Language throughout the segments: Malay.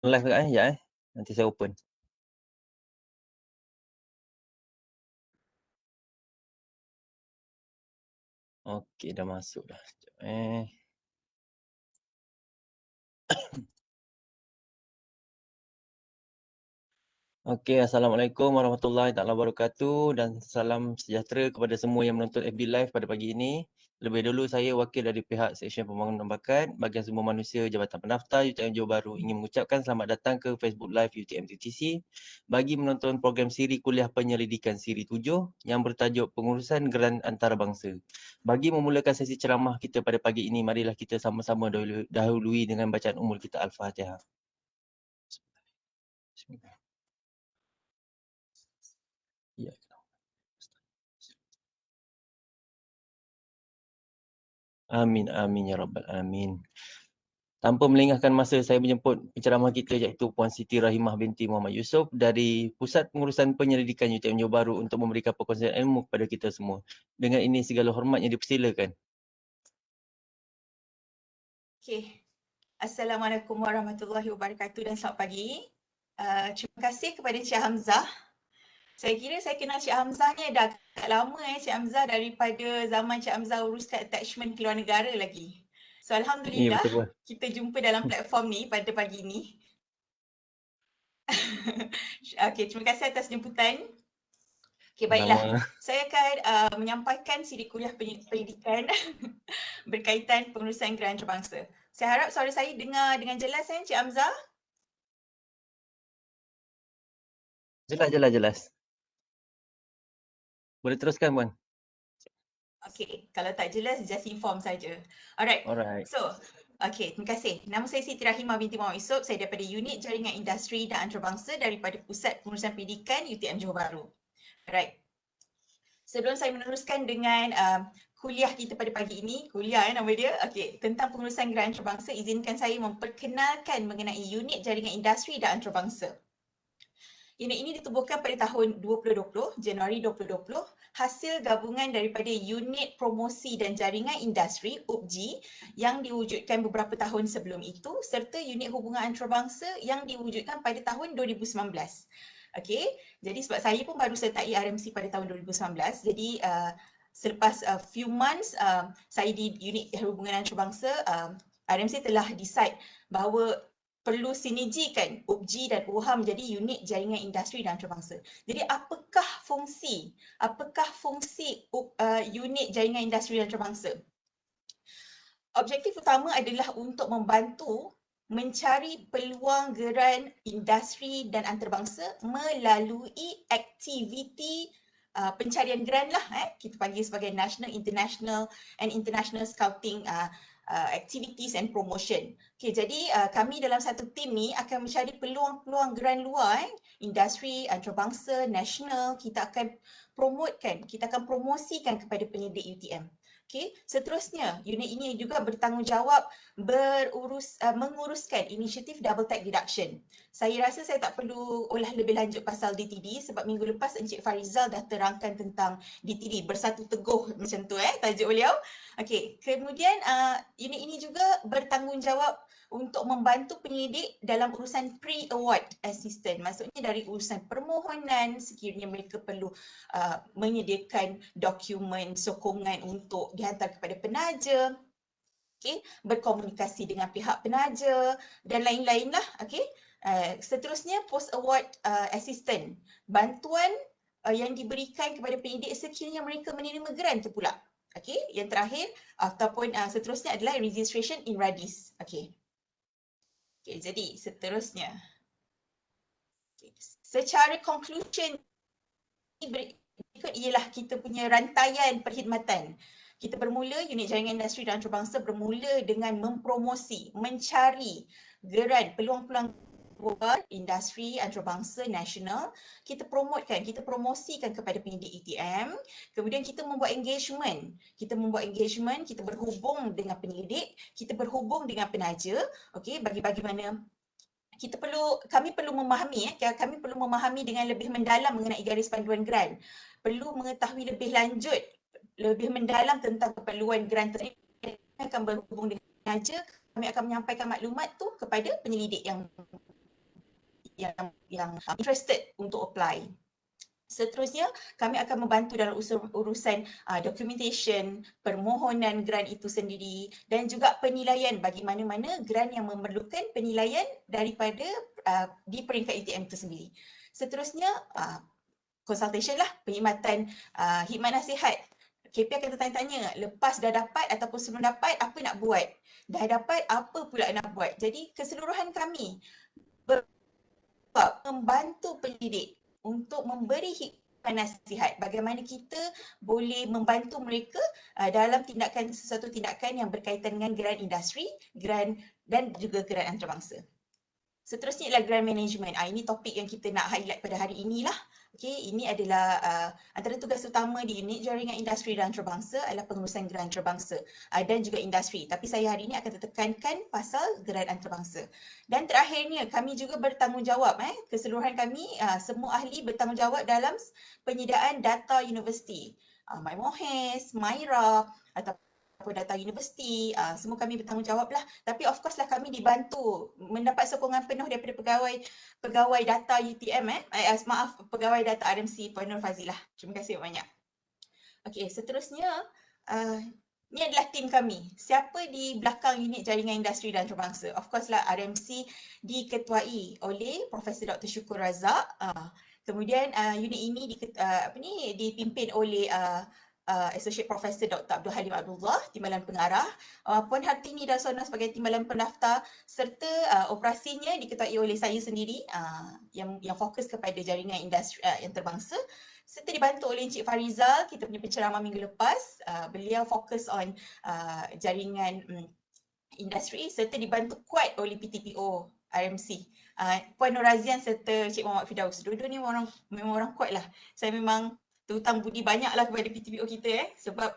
Live dekat sekejap nanti saya open. Okey, dah masuk dah. Sekejap Okey, Assalamualaikum warahmatullahi taala wabarakatuh dan salam sejahtera kepada semua yang menonton FB Live pada pagi ini. Lebih dulu saya wakil dari pihak Seksyen Pembangunan Bakat, Bahagian Semua Manusia Jabatan Pendaftar UTM Johor Bahru ingin mengucapkan selamat datang ke Facebook Live UTM TTC bagi menonton program siri kuliah penyelidikan siri 7 yang bertajuk Pengurusan Geran Antarabangsa. Bagi memulakan sesi ceramah kita pada pagi ini, marilah kita sama-sama dahului dengan bacaan umul kita Al-Fatihah. Bismillah. Ya. Amin, amin ya rabbal alamin. Tanpa melengahkan masa, saya menjemput penceramah kita iaitu Puan Siti Rahimah binti Muhammad Yusof dari Pusat Pengurusan Penyelidikan UTM Johor Bahru untuk memberikan perkongsian ilmu kepada kita semua. Dengan ini segala hormatnya dipersilakan. Okey. Assalamualaikum warahmatullahi wabarakatuh dan selamat pagi. Terima kasih kepada Cik Hamzah. Saya kira saya kenal Cik Hamzah ni dah agak lama Cik Hamzah, daripada zaman Cik Hamzah uruskan attachment keluar negara lagi. So Ya, alhamdulillah betul Puan. kita jumpa dalam platform ni pada pagi ni. Okey, terima kasih atas jemputan. Okey, baiklah. Sama. Saya akan menyampaikan siri kuliah pendidikan berkaitan pengurusan geran antarabangsa. Saya harap suara saya dengar dengan jelas Cik Hamzah. Jelas. Boleh teruskan Puan. Okey, kalau tak jelas just inform saja. Alright. Alright. So, okey, terima kasih. Nama saya Siti Rahimah binti Muhammad Yusof. Saya daripada Unit Jaringan Industri dan Antarabangsa daripada Pusat Pengurusan Pendidikan UTM Johor Bahru. Alright. Sebelum saya meneruskan dengan kuliah kita pada pagi ini, nama dia, okey, tentang pengurusan geran antarabangsa, izinkan saya memperkenalkan mengenai Unit Jaringan Industri dan Antarabangsa. Unit ini ditubuhkan pada tahun 2020, Januari 2020, hasil gabungan daripada Unit Promosi dan Jaringan Industri (UPJ) yang diwujudkan beberapa tahun sebelum itu serta Unit Hubungan Antarabangsa yang diwujudkan pada tahun 2019. Okey, jadi sebab saya pun baru sertai RMC pada tahun 2019, jadi selepas few months saya di Unit Hubungan Antarabangsa, RMC telah decide bahawa perlu sinergikan UPJ dan UHA menjadi Unit Jaringan Industri dan Antarabangsa. Jadi apakah fungsi Unit Jaringan Industri dan Antarabangsa? Objektif utama adalah untuk membantu mencari peluang geran industri dan antarabangsa melalui aktiviti pencarian geran lah, kita panggil sebagai National, International and International Scouting activities and promotion. Okay, jadi kami dalam satu tim ni akan mencari peluang-peluang geran luar, industri, antarabangsa, national, kita akan promotekan, kita akan promosikan kepada penyidik UTM. Okay, seterusnya unit ini juga bertanggungjawab menguruskan inisiatif double tag reduction. Saya rasa saya tak perlu ulah lebih lanjut pasal DTD sebab minggu lepas Encik Farizal dah terangkan tentang DTD, bersatu teguh macam tu tajuk beliau. Okey, kemudian unit ini juga bertanggungjawab untuk membantu penyidik dalam urusan pre-award assistant. Maksudnya dari urusan permohonan sekiranya mereka perlu menyediakan dokumen sokongan untuk dihantar kepada penaja, berkomunikasi dengan pihak penaja dan lain-lain lah. Seterusnya post award assistant, bantuan yang diberikan kepada penyidik sekiranya mereka menerima geran tu pula. Yang terakhir ataupun seterusnya adalah registration in RADIS. Jadi seterusnya. Secara conclusion berikut ialah kita punya rantaian perkhidmatan. Kita bermula, Unit Jaringan Industri dan Antarabangsa bermula dengan mempromosi, mencari geran, peluang-peluang industri, antarabangsa, nasional. Kita promotekan, kita promosikan kepada penyidik UTM. Kemudian kita membuat engagement. Kita berhubung dengan penyidik, kita berhubung dengan penaja. Bagi mana kami perlu memahami dengan lebih mendalam mengenai garis panduan geran. Perlu mengetahui lebih lanjut, lebih mendalam tentang keperluan geran tersebut. Kami akan berhubung dengan penaja, kami akan menyampaikan maklumat tu kepada penyelidik yang yang interested untuk apply. Seterusnya, kami akan membantu dalam urusan documentation, permohonan grant itu sendiri dan juga penilaian bagi mana-mana grant yang memerlukan penilaian daripada di peringkat UTM itu sendiri. Seterusnya, consultation lah, perkhidmatan khidmat nasihat. KP akan bertanya-tanya, lepas dah dapat ataupun sebelum dapat, apa nak buat? Dah dapat, apa pula nak buat? Jadi keseluruhan kami membantu pendidik untuk memberi khidmat nasihat bagaimana kita boleh membantu mereka dalam sesuatu tindakan yang berkaitan dengan grant industri, grant dan juga grant antarabangsa. Seterusnya ialah grant management. Ini topik yang kita nak highlight pada hari inilah. Okay, ini adalah antara tugas utama di unit jaringan industri dan antarabangsa adalah pengurusan grant antarabangsa dan juga industri. Tapi saya hari ini akan tekankan pasal grant antarabangsa. Dan terakhirnya, kami juga bertanggungjawab, keseluruhan kami, semua ahli bertanggungjawab dalam penyediaan data universiti. MyMohes, Myra, atau data universiti, semua kami bertanggungjawab lah. Tapi of course lah kami dibantu mendapat sokongan penuh daripada pegawai data UTM, pegawai data RMC Puan Nur Fazilah. Terima kasih banyak. Okey, seterusnya ni adalah tim kami. Siapa di belakang unit jaringan industri dan antarabangsa? Of course lah RMC diketuai oleh Profesor Dr. Syukur Razak. Kemudian unit ini dipimpin oleh Associate Professor Dr. Abdul Halim Abdullah, Timbalan Pengarah, Puan Hartini Darsono sebagai Timbalan Pendaftar, serta operasinya diketuai oleh saya sendiri yang fokus kepada jaringan industri antarabangsa, serta dibantu oleh Encik Farizal, kita punya penceramah minggu lepas. Beliau fokus on jaringan industri, serta dibantu kuat oleh PTPO RMC. Puan Nur Razian serta Encik Muhammad Firdaus. Dua-dua ni memang orang kuat lah. Saya memang terhutang budi banyak lah kepada PTPO kita sebab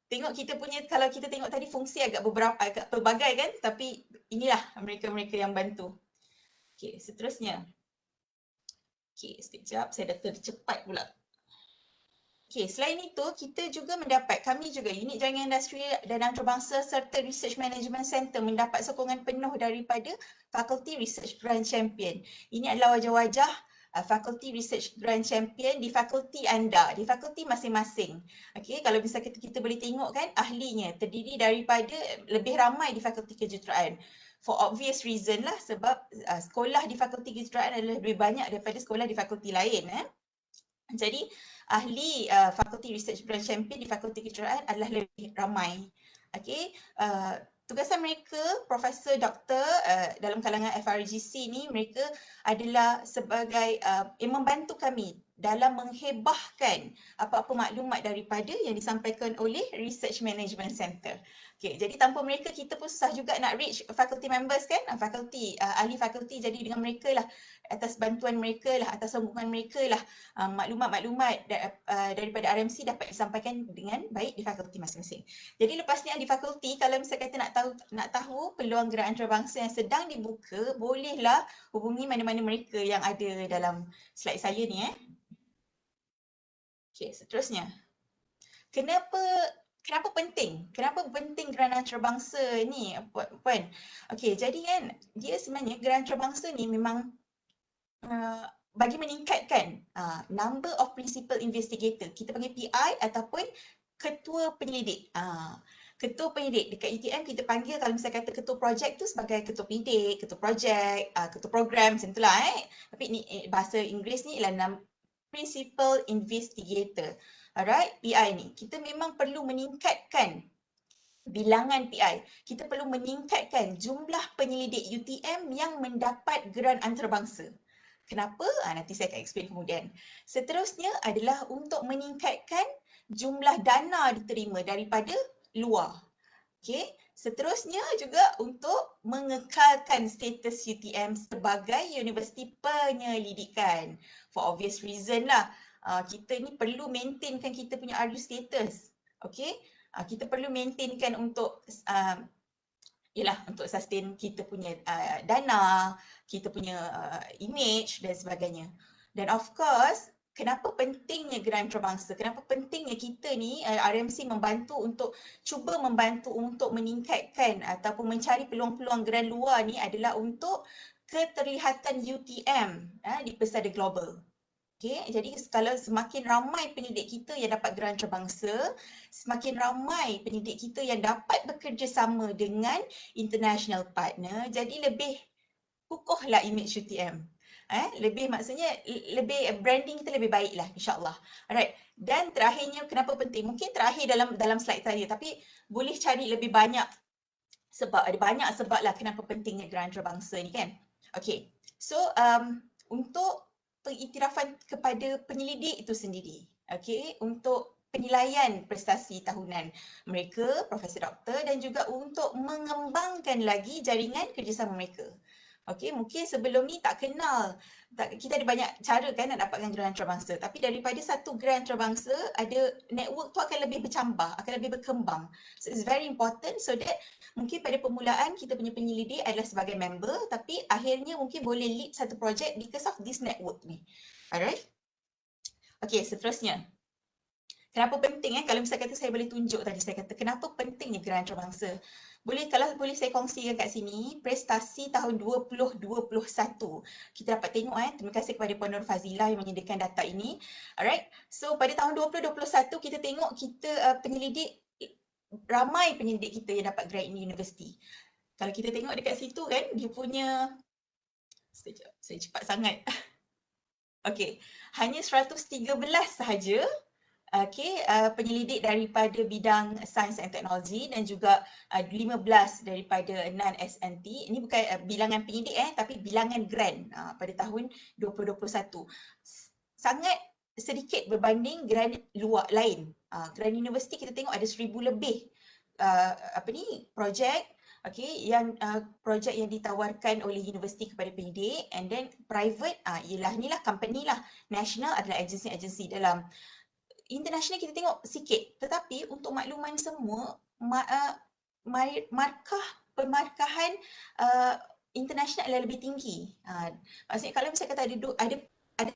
tengok kita punya, kalau kita tengok tadi fungsi agak pelbagai kan, tapi inilah mereka-mereka yang bantu. Okey, seterusnya. Okey, sekejap saya dah tercepat pula. Okey, selain itu kita juga kami juga unit jaringan industri dan antarabangsa serta Research Management Center mendapat sokongan penuh daripada Fakulti Research Grand Champion. Ini adalah wajah-wajah Fakulti Research Grand Champion di fakulti anda, di fakulti masing-masing. Okey, kalau bisa kita boleh tengok kan ahlinya terdiri daripada lebih ramai di Fakulti Kejuruteraan. For obvious reason lah, sebab sekolah di Fakulti Kejuruteraan adalah lebih banyak daripada sekolah di fakulti lain. Jadi ahli Fakulti Research Grand Champion di Fakulti Kejuruteraan adalah lebih ramai. Okey, tugasan mereka, Profesor Doktor dalam kalangan FRGC ni, mereka adalah sebagai yang membantu kami dalam menghebahkan apa-apa maklumat daripada yang disampaikan oleh Research Management Center. Okay, jadi tanpa mereka kita pun susah juga nak reach faculty members kan, ahli fakulti. Jadi dengan mereka lah, atas bantuan mereka lah, atas sokongan mereka lah, maklumat-maklumat daripada RMC dapat disampaikan dengan baik di fakulti masing-masing. Jadi lepas ni ahli fakulti, kalau misalnya kata nak tahu peluang gerak antarabangsa yang sedang dibuka, bolehlah hubungi mana-mana mereka yang ada dalam slide saya ni. Okay, seterusnya. Kenapa penting? Kenapa penting gerak antarabangsa ni, Puan? Okey, jadi kan dia sebenarnya gerak antarabangsa ni memang bagi meningkatkan number of principal investigator. Kita panggil PI ataupun ketua penyelidik. Ketua penyelidik dekat UTM kita panggil, kalau misalnya kata ketua projek tu sebagai ketua penyidik, ketua projek, ketua program, macam itulah. Tapi ni bahasa Inggeris ni ialah principal investigator. Alright, PI ni. Kita memang perlu meningkatkan bilangan PI. Kita perlu meningkatkan jumlah penyelidik UTM yang mendapat geran antarabangsa. Kenapa? Nanti saya akan explain kemudian. Seterusnya adalah untuk meningkatkan jumlah dana diterima daripada luar. Okey. Seterusnya juga untuk mengekalkan status UTM sebagai universiti penyelidikan. For obvious reason lah. Kita ni perlu maintainkan kita punya RU status. Okey. Kita perlu maintainkan untuk untuk sustain kita punya dana, kita punya image dan sebagainya. Dan of course, kenapa pentingnya gerak antarabangsa? Kenapa pentingnya kita ni RMC cuba membantu untuk meningkatkan ataupun mencari peluang-peluang gerak luar ni adalah untuk keterlihatan UTM di pesada global. Okay, jadi kalau semakin ramai penyidik kita yang dapat geran antarabangsa, semakin ramai penyidik kita yang dapat bekerjasama dengan international partner, jadi lebih kukuhlah image UTM. Lebih maksudnya lebih branding kita lebih baik lah, insyaAllah. Alright. Dan terakhirnya kenapa penting? Mungkin terakhir dalam slide tadi, tapi boleh cari lebih banyak sebab, ada banyak sebab lah kenapa pentingnya geran antarabangsa ni kan. Okay. So untuk pengiktirafan kepada penyelidik itu sendiri, okay, untuk penilaian prestasi tahunan mereka, profesor doktor, dan juga untuk mengembangkan lagi jaringan kerjasama mereka. Okay, mungkin sebelum ni tak kenal, kita ada banyak cara kan nak dapatkan geran antarabangsa, tapi daripada satu geran antarabangsa, ada network tu akan lebih bercambah, akan lebih berkembang. So it's very important so that mungkin pada permulaan kita punya penyelidik adalah sebagai member, tapi akhirnya mungkin boleh lead satu projek because of this network ni. Alright? Okay, seterusnya. Kenapa penting kalau misalnya kata saya boleh tunjuk tadi, saya kata kenapa pentingnya geran antarabangsa. Kalau boleh saya kongsikan kat sini, prestasi tahun 2021. Kita dapat tengok terima kasih kepada Puan Nur Fazilah yang menyediakan data ini. Alright. So pada tahun 2021 kita tengok kita penyelidik, ramai penyelidik kita yang dapat grade ini universiti. Kalau kita tengok dekat situ kan, dia punya, sekejap, saya cepat sangat. Okey, hanya 113 sahaja penyelidik daripada bidang sains dan teknologi dan juga 15 daripada non-SNT. Ini bukan bilangan penyidik tapi bilangan grant pada tahun 2021. Sangat sedikit berbanding grant luar lain. Grant universiti kita tengok ada 1,000 lebih projek projek yang ditawarkan oleh universiti kepada penyidik, and then private ialah inilah company lah. National adalah agensi-agensi dalam. International kita tengok sikit, tetapi untuk makluman semua, pemarkahan international adalah lebih tinggi. Maksudnya kalau misalnya kata ada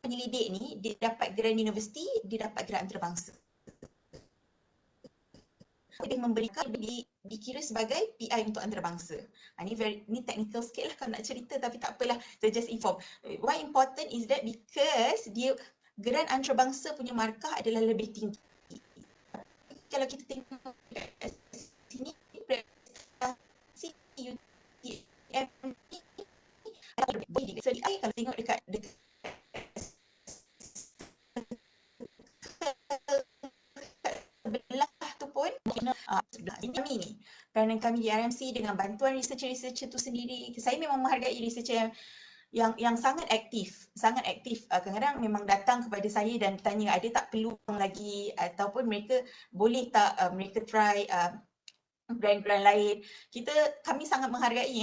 penyelidik ni, dia dapat geran universiti, dia dapat geran antarabangsa. Dia memberikan, dikira sebagai PI untuk antarabangsa. Ni technical sikit lah kalau nak cerita, tapi tak apalah, saya just inform. Why important is that because dia geran antarabangsa punya markah adalah lebih tinggi. Kalau kita tengok kat sini, prestasi UTM ni kalau tengok dekat sebelah tu pun ini ni kerana kami di RMC dengan bantuan researcher tu sendiri, saya memang menghargai researcher yang sangat aktif. Kadang-kadang memang datang kepada saya dan tanya ada tak peluang lagi, ataupun mereka boleh tak mereka try brand-brand lain. Kami sangat menghargai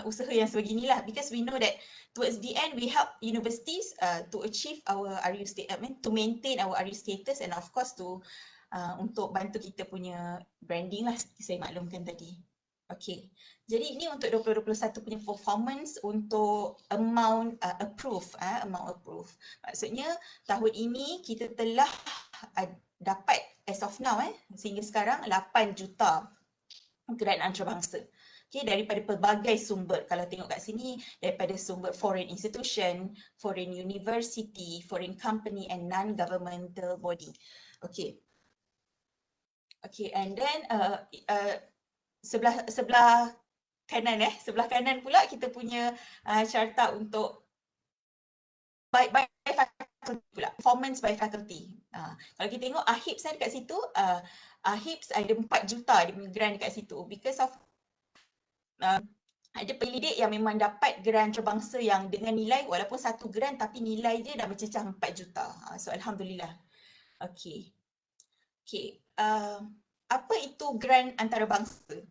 usaha yang sebeginilah, because we know that towards the end we help universities to achieve our RU status, to maintain our RU status, and of course to untuk bantu kita punya branding lah, seperti saya maklumkan tadi. Okay, jadi ini untuk 2021 punya performance untuk amount approve. Maksudnya tahun ini kita telah dapat as of now sehingga sekarang 8 juta geran antarabangsa. Okay, daripada pelbagai sumber. Kalau tengok kat sini, daripada sumber foreign institution, foreign university, foreign company and non-governmental body. Okay. Okay, and then sebelah kanan pula kita punya carta untuk by faculty pula, performance by faculty. Kalau kita tengok AHIPS dekat situ, AHIPS ada 4 juta dia punya grant dekat situ because of ada penyelidik yang memang dapat geran antarabangsa yang dengan nilai, walaupun satu geran tapi nilai dia dah mencecah 4 juta. So alhamdulillah. Okay. Apa itu geran antarabangsa?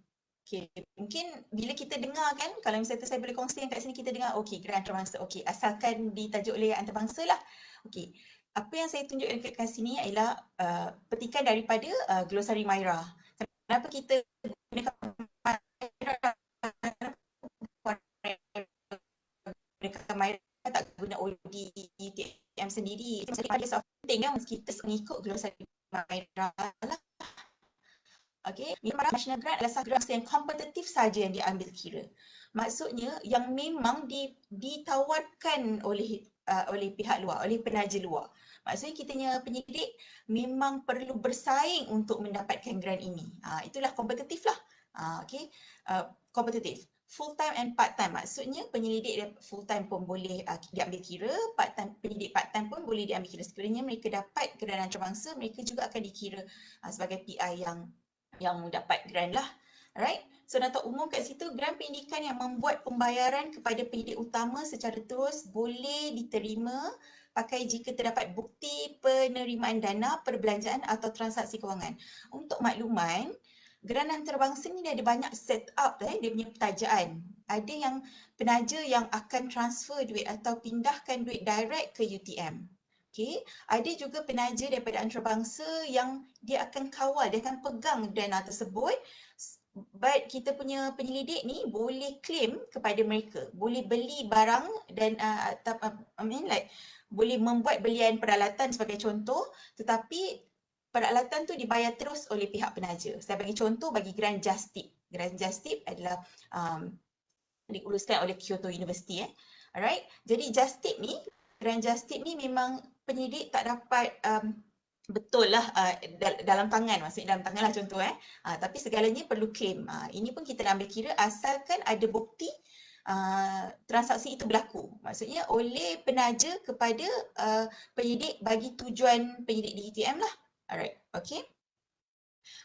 Okay, mungkin bila kita dengar kan, kalau misalnya saya boleh kongsikan kat sini, kita dengar okay, geran antarabangsa, okay, asalkan ditajuk oleh antarabangsa lah. Okay, apa yang saya tunjukkan kat sini ialah petikan daripada Glosari Myra. Kenapa kita gunakan Myra, tak guna ODTM sendiri? Ada penting kan kita mengikut Glosari Myra lah. Okay, National Grant adalah satu grant yang kompetitif saja yang diambil kira. maksudnya yang memang ditawarkan oleh pihak luar, oleh penaja luar. Maksudnya kitanya penyidik memang perlu bersaing untuk mendapatkan grant ini. Itulah kompetitif lah. Okay. Kompetitif. Full time and part time. Maksudnya penyelidik full time pun boleh diambil kira, penyidik part time pun boleh diambil kira. Sekiranya mereka dapat grant antarabangsa, mereka juga akan dikira sebagai PI yang dapat grant lah. Alright. So data umum kat situ, grant pendidikan yang membuat pembayaran kepada penyidik utama secara terus boleh diterima pakai jika terdapat bukti penerimaan dana, perbelanjaan atau transaksi kewangan. Untuk makluman, grant antarabangsa ni dia ada banyak set up dia punya petajaan. Ada yang penaja yang akan transfer duit atau pindahkan duit direct ke UTM. Okay. Ada juga penaja daripada antarabangsa yang dia akan kawal, dia akan pegang dana tersebut. But kita punya penyelidik ni boleh claim kepada mereka, boleh beli barang dan boleh membuat belian peralatan sebagai contoh, tetapi peralatan tu dibayar terus oleh pihak penaja. Saya bagi contoh bagi grant Just Tip. Grant Just Tip adalah diuruskan oleh Kyoto University. Alright. Jadi Just Tip ni, grant Just Tip ni memang penyidik tak dapat betul lah dalam tangan, maksudnya dalam tangan lah contoh tapi segalanya perlu claim. Ini pun kita nak ambil kira asalkan ada bukti transaksi itu berlaku. Maksudnya oleh penaja kepada penyidik bagi tujuan penyidik di UTM lah. Alright, okay.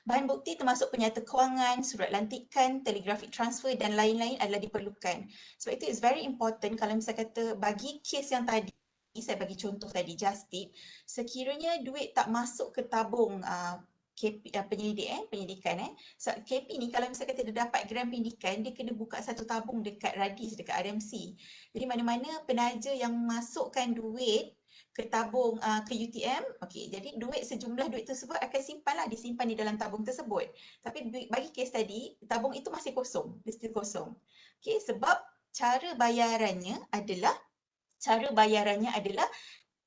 Bahan bukti termasuk penyata kewangan, surat lantikan, telegraphic transfer dan lain-lain adalah diperlukan. Sebab itu it's very important kalau misalnya kata bagi kes yang tadi, saya bagi contoh tadi Just Tip, sekiranya duit tak masuk ke tabung penyidikan. So, KP ni kalau misalnya kata dia dapat grant pendidikan, dia kena buka satu tabung dekat Radis, dekat RMC. Jadi mana-mana penaja yang masukkan duit ke tabung ke UTM, okey, jadi sejumlah duit tersebut akan disimpan di dalam tabung tersebut. Tapi bagi kes tadi, tabung itu masih kosong, dia still kosong. Okey, sebab cara bayarannya adalah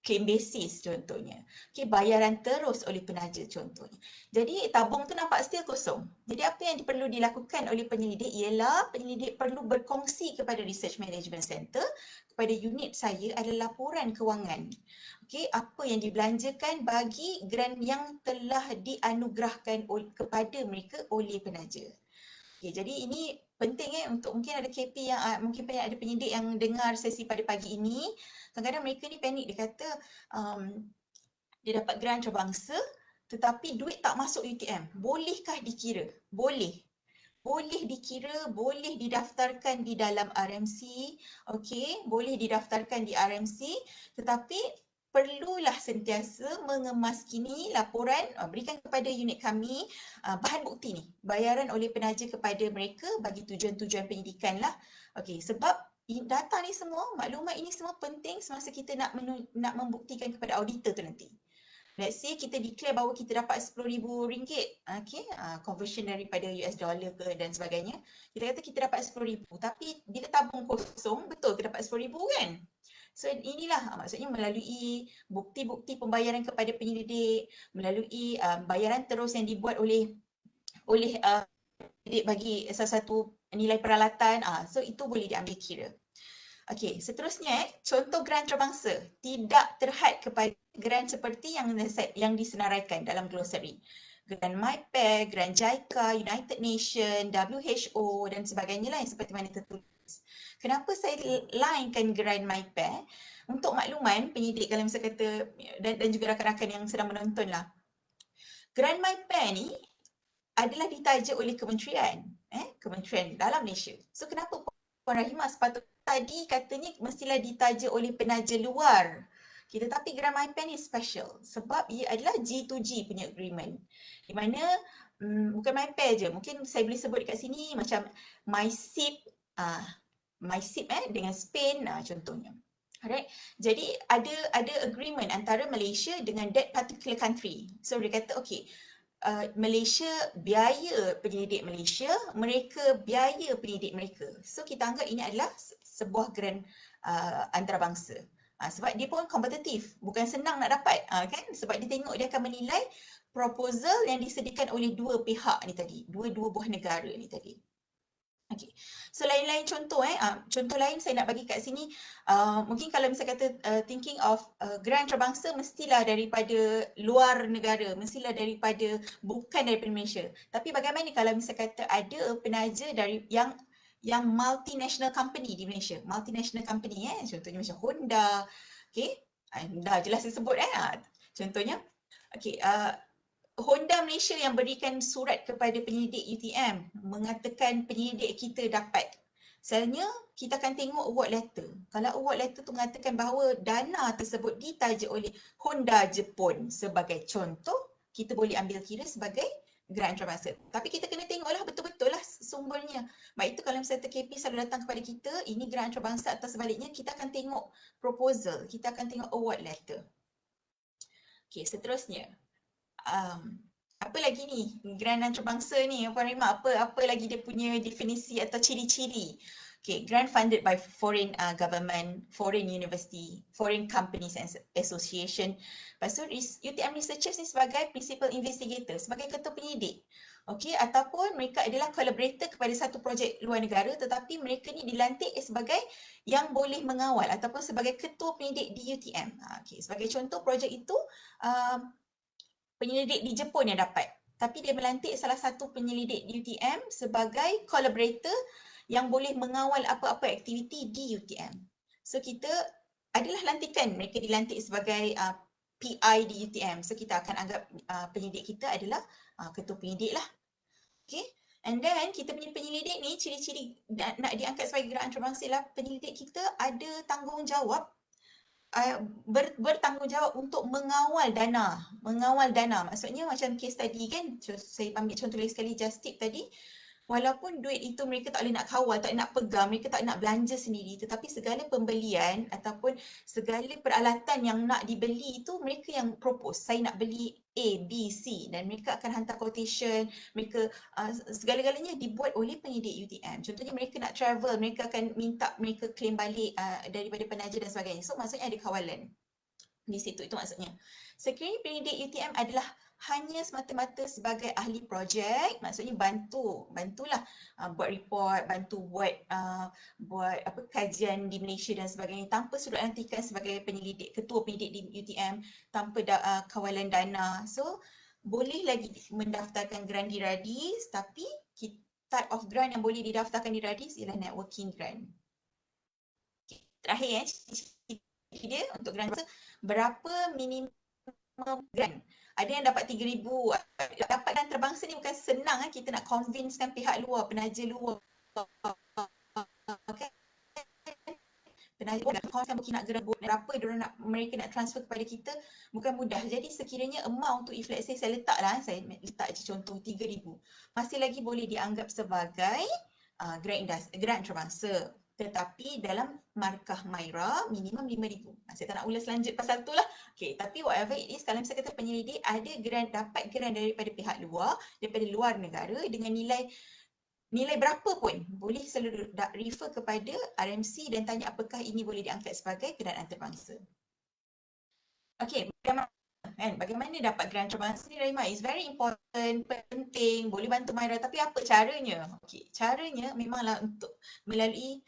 claim basis contohnya. Okey, bayaran terus oleh penaja contohnya. Jadi tabung tu nampak still kosong. Jadi apa yang perlu dilakukan oleh penyelidik ialah penyelidik perlu berkongsi kepada Research Management Center, kepada unit saya adalah laporan kewangan. Okey, apa yang dibelanjakan bagi grant yang telah dianugerahkan kepada mereka oleh penaja. Okay, jadi ini penting untuk mungkin ada KP yang mungkin ada penyidik yang dengar sesi pada pagi ini. Kadang-kadang mereka ni panik, dia kata dia dapat grant antarabangsa tetapi duit tak masuk UTM. Bolehkah dikira? Boleh. Boleh dikira, boleh didaftarkan di dalam RMC. Okey, boleh didaftarkan di RMC, tetapi perlulah sentiasa mengemaskini laporan, berikan kepada unit kami bahan bukti ni, bayaran oleh penaja kepada mereka bagi tujuan-tujuan pendidikan lah. Okey, sebab data ni semua, maklumat ini semua penting semasa kita nak membuktikan kepada auditor tu nanti. Let's say kita declare bahawa kita dapat RM10,000, okay, conversion daripada US dollar ke dan sebagainya. Kita kata kita dapat RM10,000, tapi bila tabung kosong, betul kita dapat RM10,000 kan? So inilah maksudnya melalui bukti-bukti pembayaran kepada penyelidik, melalui bayaran terus yang dibuat oleh penyelidik bagi salah satu nilai peralatan, so itu boleh diambil kira. Okey, seterusnya contoh grant antarabangsa tidak terhad kepada grant seperti yang disenaraikan dalam glossary. Grant MyPair, Grant JICA, United Nations, WHO dan sebagainya lah yang seperti mana tertulis. Kenapa saya lainkan grant MyPair? Untuk makluman penyidik kalau misalnya kata dan juga rakan-rakan yang sedang menonton lah. Grant MyPair ni adalah ditaja oleh kementerian dalam Malaysia. So kenapa Puan Rahimah sepatutnya tadi katanya mestilah ditaja oleh penaja luar. Tetapi grant MyPair ni special sebab ia adalah G2G punya agreement. Di mana bukan MyPair je, mungkin saya boleh sebut dekat sini macam MySIP dengan Spain contohnya. Alright. Jadi ada agreement antara Malaysia dengan that particular country. So dia kata okey, Malaysia biaya penyelidik Malaysia, mereka biaya penyelidik mereka. So kita anggap ini adalah sebuah grant antarabangsa. Sebab dia pun kompetitif, bukan senang nak dapat kan? Sebab dia tengok dia akan menilai proposal yang disediakan oleh dua pihak ni tadi, dua buah negara ni tadi. Okey. So lain-lain contoh contoh lain saya nak bagi kat sini, mungkin kalau misalnya kata thinking of geran antarabangsa mestilah daripada luar negara, mestilah daripada bukan daripada Malaysia. Tapi bagaimana kalau misalnya kata ada penaja dari yang multinational company di Malaysia, multinational company contohnya macam Honda, okey. Dah jelas disebut contohnya. Okey, Honda Malaysia yang berikan surat kepada penyelidik UTM mengatakan penyelidik kita dapat. Misalnya, kita akan tengok award letter. Kalau award letter tu mengatakan bahawa dana tersebut ditaja oleh Honda Jepun sebagai contoh, kita boleh ambil kira sebagai geran antarabangsa. Tapi kita kena tengoklah betul-betul lah sumbernya. Baik itu kalau misalnya TKP selalu datang kepada kita, ini geran antarabangsa atau sebaliknya, kita akan tengok proposal, kita akan tengok award letter. Okey, seterusnya. Apa lagi ni grant antarabangsa ni Puan Rima, apa lagi dia punya definisi atau ciri-ciri? Okay, grant funded by foreign government, foreign university, foreign companies and association. Lepas tu UTM researchers ni sebagai principal investigator, sebagai ketua penyidik. Okay, ataupun mereka adalah collaborator kepada satu projek luar negara tetapi mereka ni dilantik sebagai yang boleh mengawal ataupun sebagai ketua penyidik di UTM. Okay, sebagai contoh projek itu penyelidik di Jepun yang dapat. Tapi dia melantik salah satu penyelidik di UTM sebagai collaborator yang boleh mengawal apa-apa aktiviti di UTM. So kita adalah lantikan, mereka dilantik sebagai PI di UTM. So kita akan anggap penyelidik kita adalah ketua penyidik lah. Okay. And then kita punya penyelidik ni ciri-ciri nak diangkat sebagai geran antarabangsa lah, penyelidik kita ada tanggungjawab bertanggungjawab untuk mengawal dana. Maksudnya macam kes tadi kan, saya ambil contoh lagi sekali Just Tip tadi, walaupun duit itu mereka tak boleh nak kawal, tak nak pegang, mereka tak nak belanja sendiri, tetapi segala pembelian ataupun segala peralatan yang nak dibeli itu mereka yang propose. Saya nak beli A, B, C dan mereka akan hantar quotation, mereka segala-galanya dibuat oleh penyidik UTM. Contohnya mereka nak travel, mereka akan minta mereka claim balik daripada penaja dan sebagainya. So maksudnya ada kawalan di situ, itu maksudnya. Sekiranya penyidik UTM adalah hanya semata-mata sebagai ahli projek, maksudnya bantulah buat report, bantu buat kajian di Malaysia dan sebagainya tanpa surat lantikan sebagai penyelidik, ketua penyidik di UTM, tanpa kawalan dana. So boleh lagi mendaftarkan grant di Radis, tapi type of grant yang boleh didaftarkan di Radis ialah networking grant. Okay. Terakhir dia untuk grant berapa minimum grant. Ada yang dapat 3,000. Dapat grant antarabangsa ni bukan senang kita nak convincekan pihak luar, penaja luar. Okay. Penaja luar mungkin nak gerak berapa mereka nak transfer kepada kita, bukan mudah. Jadi sekiranya amount tu, if let's say saya saya letak je contoh 3,000, masih lagi boleh dianggap sebagai grant antarabangsa. Tetapi dalam markah MYRA minimum 5,000. Saya tak nak ulas lanjut pasal tu lah. Okay, tapi whatever it is, kalau misalnya kata penyelidik ada dapat grant daripada pihak luar, daripada luar negara dengan nilai berapa pun, boleh selalu refer kepada RMC dan tanya apakah ini boleh diangkat sebagai grant antarabangsa. Okay, bagaimana dapat grant antarabangsa ni, Rahimah? It's very important, penting, boleh bantu MYRA, tapi apa caranya? Okay, caranya memanglah untuk melalui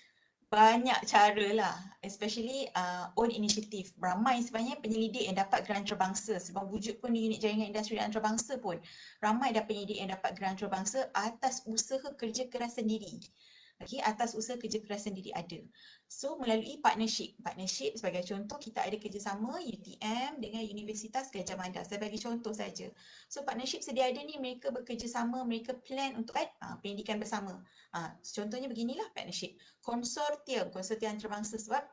banyak cara lah, especially own initiative. Ramai sebenarnya penyelidik yang dapat grant antarabangsa, sebab wujud pun di unit jaringan industri antarabangsa pun ramai dah penyelidik yang dapat grant antarabangsa atas usaha kerja keras sendiri. Okay, atas usaha kerja keras sendiri ada. So melalui partnership sebagai contoh, kita ada kerjasama UTM dengan Universitas Gajah Mada. Saya bagi contoh saja. So partnership sedia ada ni, mereka bekerjasama, mereka plan untuk pendidikan bersama. Contohnya beginilah partnership. Konsortium antarabangsa, sebab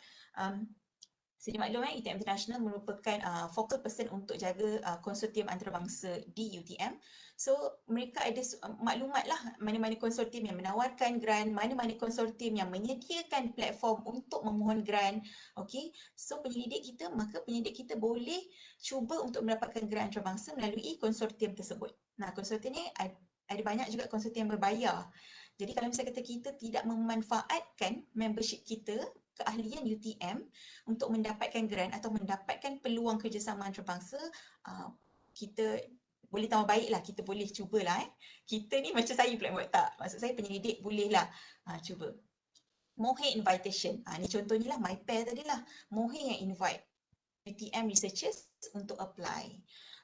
sedia maklum UTM International merupakan focal person untuk jaga konsortium antarabangsa di UTM. So mereka ada maklumat lah mana-mana konsortium yang menawarkan grant, mana-mana konsortium yang menyediakan platform untuk memohon grant. Okay, so penyelidik kita boleh cuba untuk mendapatkan grant antarabangsa melalui konsortium tersebut. Nah, konsortium ni ada banyak juga konsortium yang berbayar. Jadi kalau misalnya kita tidak memanfaatkan membership kita, keahlian UTM untuk mendapatkan grant atau mendapatkan peluang kerjasama antarabangsa, kita boleh tambah baik lah, kita boleh cubalah Kita ni macam saya pula buat tak. Maksud saya penyelidik bolehlah cuba. Mohir invitation. Ni contohnya lah my pair tadi lah. Mohir yang invite UTM researchers untuk apply.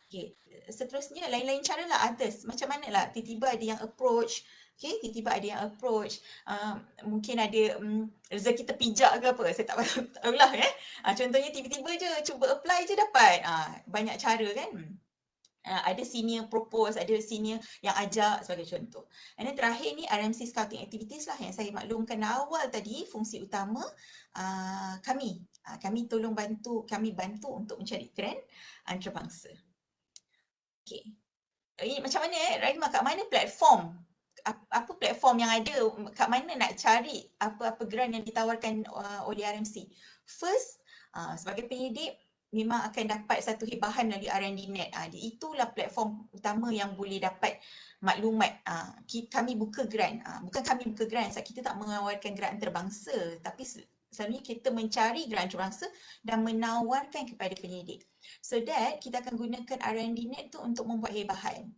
Okay. Seterusnya lain-lain cara lah others. Macam mana lah tiba-tiba ada yang approach. Okay, tiba-tiba ada yang approach. Mungkin ada rezeki terpijak ke apa. Saya tak tahulah contohnya tiba-tiba je cuba apply je dapat. Banyak cara kan. Ada senior propose, ada senior yang ajak sebagai contoh. Dan terakhir ni RMC Scouting Activities lah yang saya maklumkan awal tadi, fungsi utama kami. Kami bantu untuk mencari grant antarabangsa. Okay. Ini macam mana Rahimah, kat mana platform? Apa platform yang ada? Kat mana nak cari apa-apa grant yang ditawarkan oleh RMC? First, sebagai penyelidik, memang akan dapat satu hibahan melalui R&D.net. Itulah platform utama yang boleh dapat maklumat. Kami buka grant. Bukan kami buka grant, sebab kita tak menawarkan grant antarabangsa. Tapi selalunya kita mencari grant antarabangsa dan menawarkan kepada penyelidik. So that kita akan gunakan R&D.net tu untuk membuat hibahan.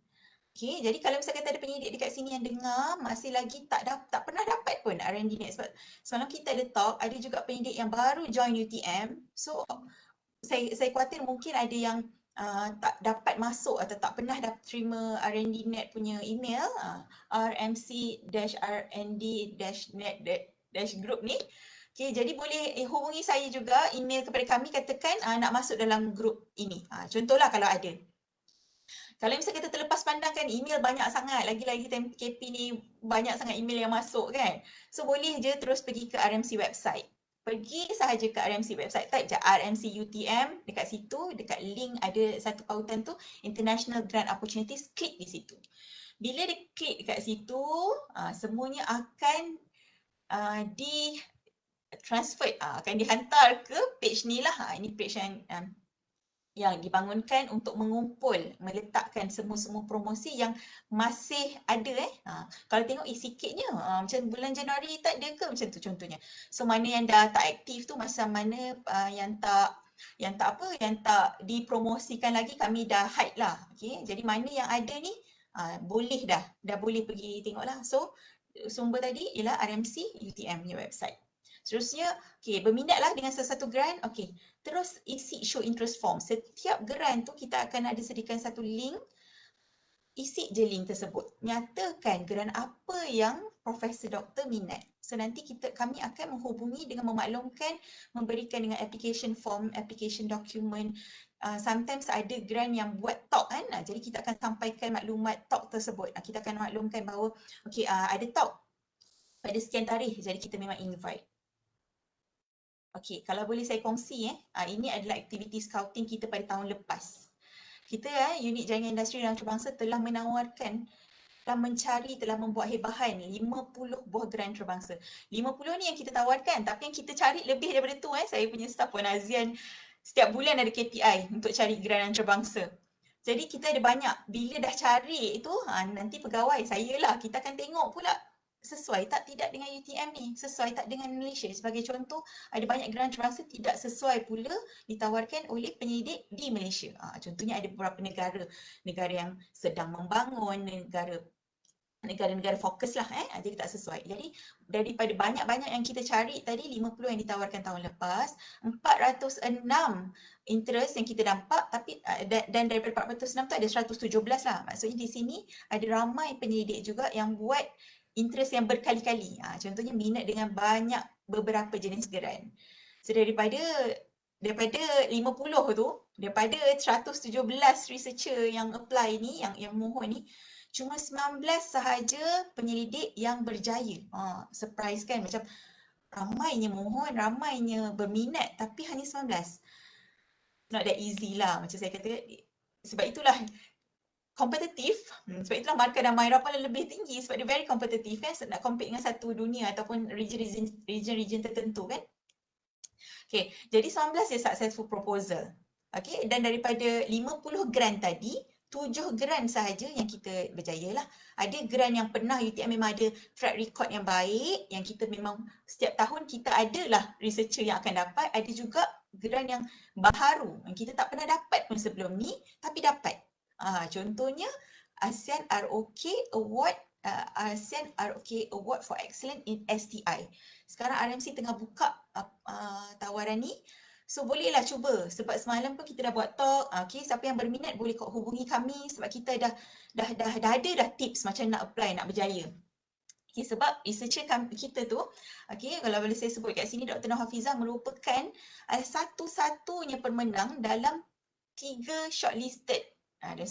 Okay, jadi kalau misalkan ada penyelidik dekat sini yang dengar, masih lagi tak pernah dapat pun R&D.net. Sebab semalam kita ada talk, ada juga penyelidik yang baru join UTM. So, saya khawatir mungkin ada yang tak dapat masuk atau tak pernah terima R&D.net punya email, rmc-rnd-net-group ni. Okay, jadi boleh hubungi saya juga, email kepada kami, katakan nak masuk dalam grup ini. Contohlah kalau ada. Kalau misalnya kita terlepas pandangkan email banyak sangat, lagi-lagi time PKP ni banyak sangat email yang masuk kan. So boleh je terus pergi ke RMC website. Pergi sahaja ke RMC website, type je RMC UTM, dekat situ, dekat link ada satu pautan tu, International Grant Opportunities, klik di situ. Bila dia klik dekat situ, semuanya akan di transfer, akan dihantar ke page ni lah. Ini page yang dibangunkan untuk mengumpul, meletakkan semua-semua promosi yang masih ada Kalau tengok sikitnya, macam bulan Januari tak ada ke macam tu contohnya. So mana yang dah tak aktif tu, macam mana yang tak dipromosikan lagi, kami dah hide lah. Okay? Jadi mana yang ada ni boleh dah boleh pergi tengok lah. So sumber tadi ialah RMC UTM punya website. Seterusnya, berminatlah dengan sesuatu grant, terus isi show interest form. Setiap grant tu kita akan ada sediakan satu link, isi je link tersebut. Nyatakan grant apa yang Profesor Doktor minat. So nanti kami akan menghubungi dengan memaklumkan, memberikan dengan application form, application document. Sometimes ada grant yang buat talk kan. Jadi kita akan sampaikan maklumat talk tersebut. Kita akan maklumkan bahawa ada talk pada sekian tarikh. Jadi kita memang invite. Kalau boleh saya kongsi ini adalah aktiviti scouting kita pada tahun lepas. Kita unit jaringan industri dan antarabangsa telah menawarkan, telah membuat hibahan 50 buah grant antarabangsa. 50 ni yang kita tawarkan, tapi yang kita cari lebih daripada tu. Saya punya staff Puan Azian setiap bulan ada KPI untuk cari grant antarabangsa. Jadi kita ada banyak. Bila dah cari itu, nanti pegawai saya lah, kita akan tengok pula sesuai tak tidak dengan UTM ni, sesuai tak dengan Malaysia. Sebagai contoh, ada banyak grant antarabangsa tidak sesuai pula ditawarkan oleh penyelidik di Malaysia. Contohnya ada beberapa negara yang sedang membangun, negara-negara fokus lah, jadi tak sesuai. Jadi daripada banyak-banyak yang kita cari tadi, 50 yang ditawarkan tahun lepas, 406 interest yang kita nampak, tapi dan daripada 406 tu ada 117 lah. Maksudnya di sini ada ramai penyelidik juga yang buat interest yang berkali-kali. Contohnya minat dengan beberapa jenis grant. So daripada 50 tu, daripada 117 researcher yang apply ni, yang mohon ni, cuma 19 sahaja penyelidik yang berjaya. Surprise kan? Macam ramainya mohon, ramainya berminat, tapi hanya 19. Not that easy lah, macam saya kata. Sebab itulah kompetitif, sebab itulah markah dan harapan lebih tinggi, sebab dia very kompetitif kan, nak compete dengan satu dunia ataupun region tertentu kan. Jadi 19 dia successful proposal. Dan daripada 50 grant tadi, 7 grant sahaja yang kita berjaya lah. Ada grant yang pernah UTM memang ada track record yang baik, yang kita memang setiap tahun kita adalah researcher yang akan dapat. Ada juga grant yang baharu, yang kita tak pernah dapat pun sebelum ni, tapi dapat. Contohnya ASEAN ROK Award, ASEAN ROK Award for Excellence in STI. Sekarang RMC tengah buka tawaran ni. So bolehlah cuba, sebab semalam pun kita dah buat talk. Siapa yang berminat boleh hubungi kami, sebab kita dah ada dah tips macam nak apply, nak berjaya. Sebab researcher kita tu, kalau boleh saya sebut kat sini, Dr. Nur Hafizah merupakan satu-satunya pemenang dalam 3 shortlisted. Dan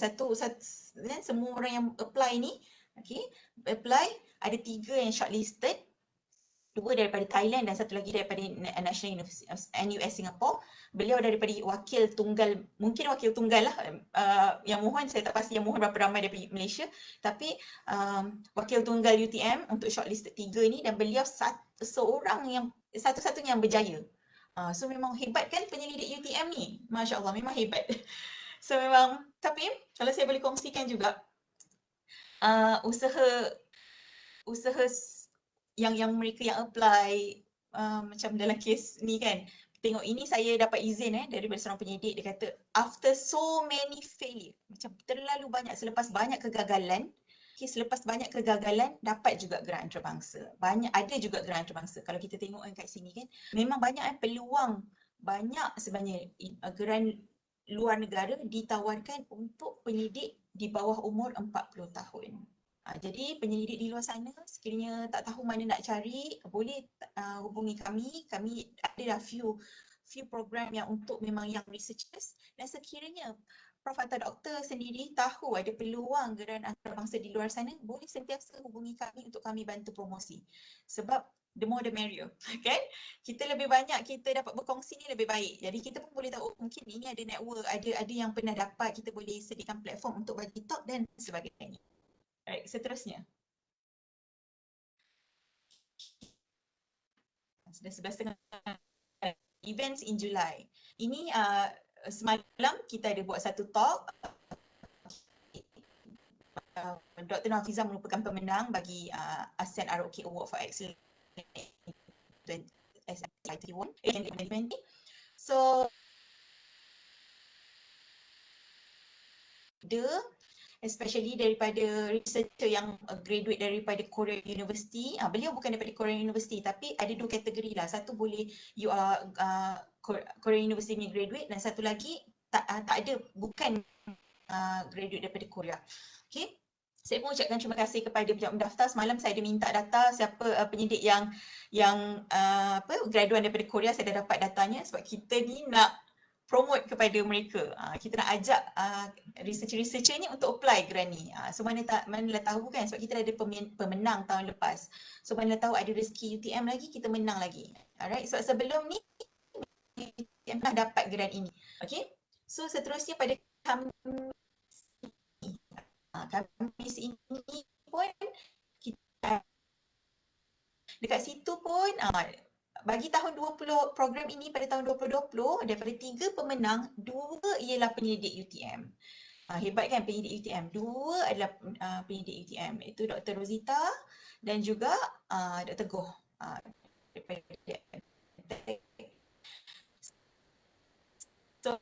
dan semua orang yang apply ni, apply, ada 3 yang shortlisted. 2 daripada Thailand dan 1 lagi daripada National University NUS Singapore. Beliau daripada wakil tunggal, mungkin wakil tunggal lah. Yang mohon, saya tak pasti yang mohon berapa ramai daripada Malaysia. Tapi wakil tunggal UTM untuk shortlisted 3 ni, dan beliau satu-satunya yang berjaya. So memang hebat kan penyelidik UTM ni. Masya Allah, memang hebat. So memang, tapi kalau saya boleh kongsikan juga, usaha yang mereka yang apply, macam dalam kes ni kan, tengok ini saya dapat izin daripada seorang penyidik, dia kata after so many failure, macam terlalu banyak, selepas banyak kegagalan, dapat juga geran antarabangsa. Ada juga geran antarabangsa. Kalau kita tengok kat sini kan, memang banyak peluang, banyak sebenarnya geran luar negara ditawarkan untuk penyidik di bawah umur 40 tahun. Jadi penyelidik di luar sana, sekiranya tak tahu mana nak cari, boleh hubungi kami. Kami ada dah few program yang untuk memang yang researchers, dan sekiranya Prof atau doktor sendiri tahu ada peluang geran antarabangsa di luar sana, boleh sentiasa hubungi kami untuk kami bantu promosi. Sebab the more the merrier, kan? Kita lebih banyak kita dapat berkongsi ni lebih baik. Jadi kita pun boleh tahu, mungkin ini ada network, ada yang pernah dapat, kita boleh sediakan platform untuk bagi talk dan sebagainya. Alright, seterusnya. Sudah 11.30. Events in July. Ini semalam kita ada buat satu talk. Dr. Nur Hafizah merupakan pemenang bagi ASEAN ROK Award for Excellence in 2020. So, especially daripada researcher yang graduate daripada Korea University. Beliau bukan daripada Korea University, tapi ada 2 kategori lah. Satu boleh you are Korea University punya graduate, dan satu lagi tak ada, bukan graduate daripada Korea. Okay. Saya pun ucapkan terima kasih kepada pihak mendaftar. Semalam saya ada minta data siapa penyidik yang graduan daripada Korea. Saya dah dapat datanya, sebab kita ni nak promote kepada mereka. Kita nak ajak researcher ni untuk apply grant ni. So manalah tahu kan, sebab kita dah ada pemenang tahun lepas. So manalah tahu ada rezeki UTM lagi, kita menang lagi. Alright, so sebelum ni UTM dah dapat grant ini. Okay, so seterusnya pada Khamis ini pun kita dekat situ pun bagi tahun 20 program ini pada tahun 2020, daripada 3 pemenang, 2 ialah penyelidik UTM. Hebat kan penyelidik UTM? 2 adalah penyelidik UTM, iaitu Dr. Rosita dan juga Dr. Goh. So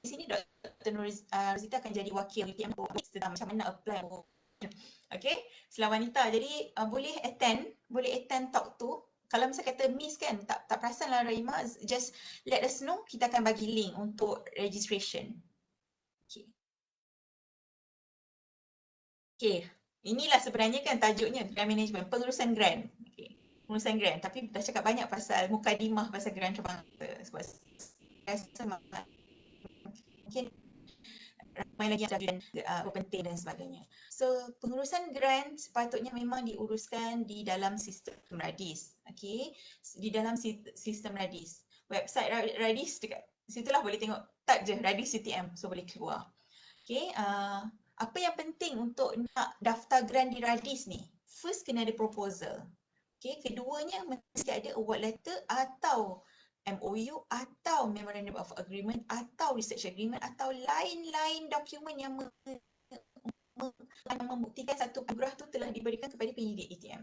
di sini Dr. Rosita akan jadi wakil UTM tentang macam mana apply. Okay, selain wanita. Jadi boleh attend talk tu. Kalau misalnya kata miss kan, tak perasan lah Rahima, just let us know, kita akan bagi link untuk registration. Okay, inilah sebenarnya kan tajuknya, grant management, pengurusan grant. Okay, pengurusan grant, tapi dah cakap banyak pasal mukadimah pasal grant antarabangsa, sebab rasa mungkin ramai lagi yang penting dan sebagainya. So, pengurusan grant sepatutnya memang diuruskan di dalam sistem RADIS. Okay, di dalam sistem RADIS. Website RADIS dekat situlah boleh tengok, type je RADIS UTM, so boleh keluar. Okay, apa yang penting untuk nak daftar grant di RADIS ni? First, kena ada proposal. Okay, keduanya mesti ada award letter atau MOU atau Memorandum of Agreement atau Research Agreement atau lain-lain dokumen yang membuktikan satu anugerah tu telah diberikan kepada penyidik UTM.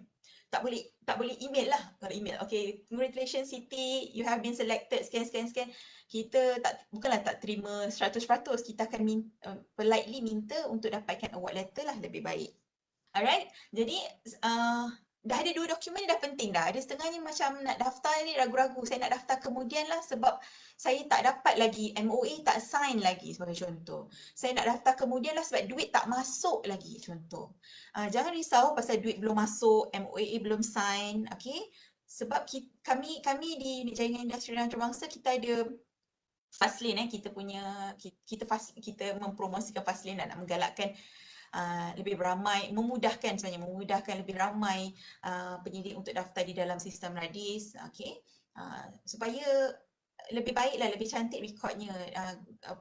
tak boleh email lah. Kalau email, okay, congratulations Siti, you have been selected, scan. Kita bukanlah tak terima 100%, kita akan politely minta untuk dapatkan award letter lah, lebih baik. Alright, jadi dah ada 2 dokumen ni dah penting dah. Ada setengahnya macam nak daftar ni ragu-ragu. Saya nak daftar kemudian lah sebab saya tak dapat lagi, MOA tak sign lagi sebagai contoh. Saya nak daftar kemudian lah sebab duit tak masuk lagi contoh. Jangan risau pasal duit belum masuk, MOA belum sign, okay? Sebab kami di Unit Jaringan Industri dan Antarabangsa kita ada Fastlane, kita mempromosikan Fastlane dan nak menggalakkan lebih ramai, memudahkan lebih ramai penyidik untuk daftar di dalam sistem radis, okay? Supaya lebih baiklah, lebih cantik rekodnya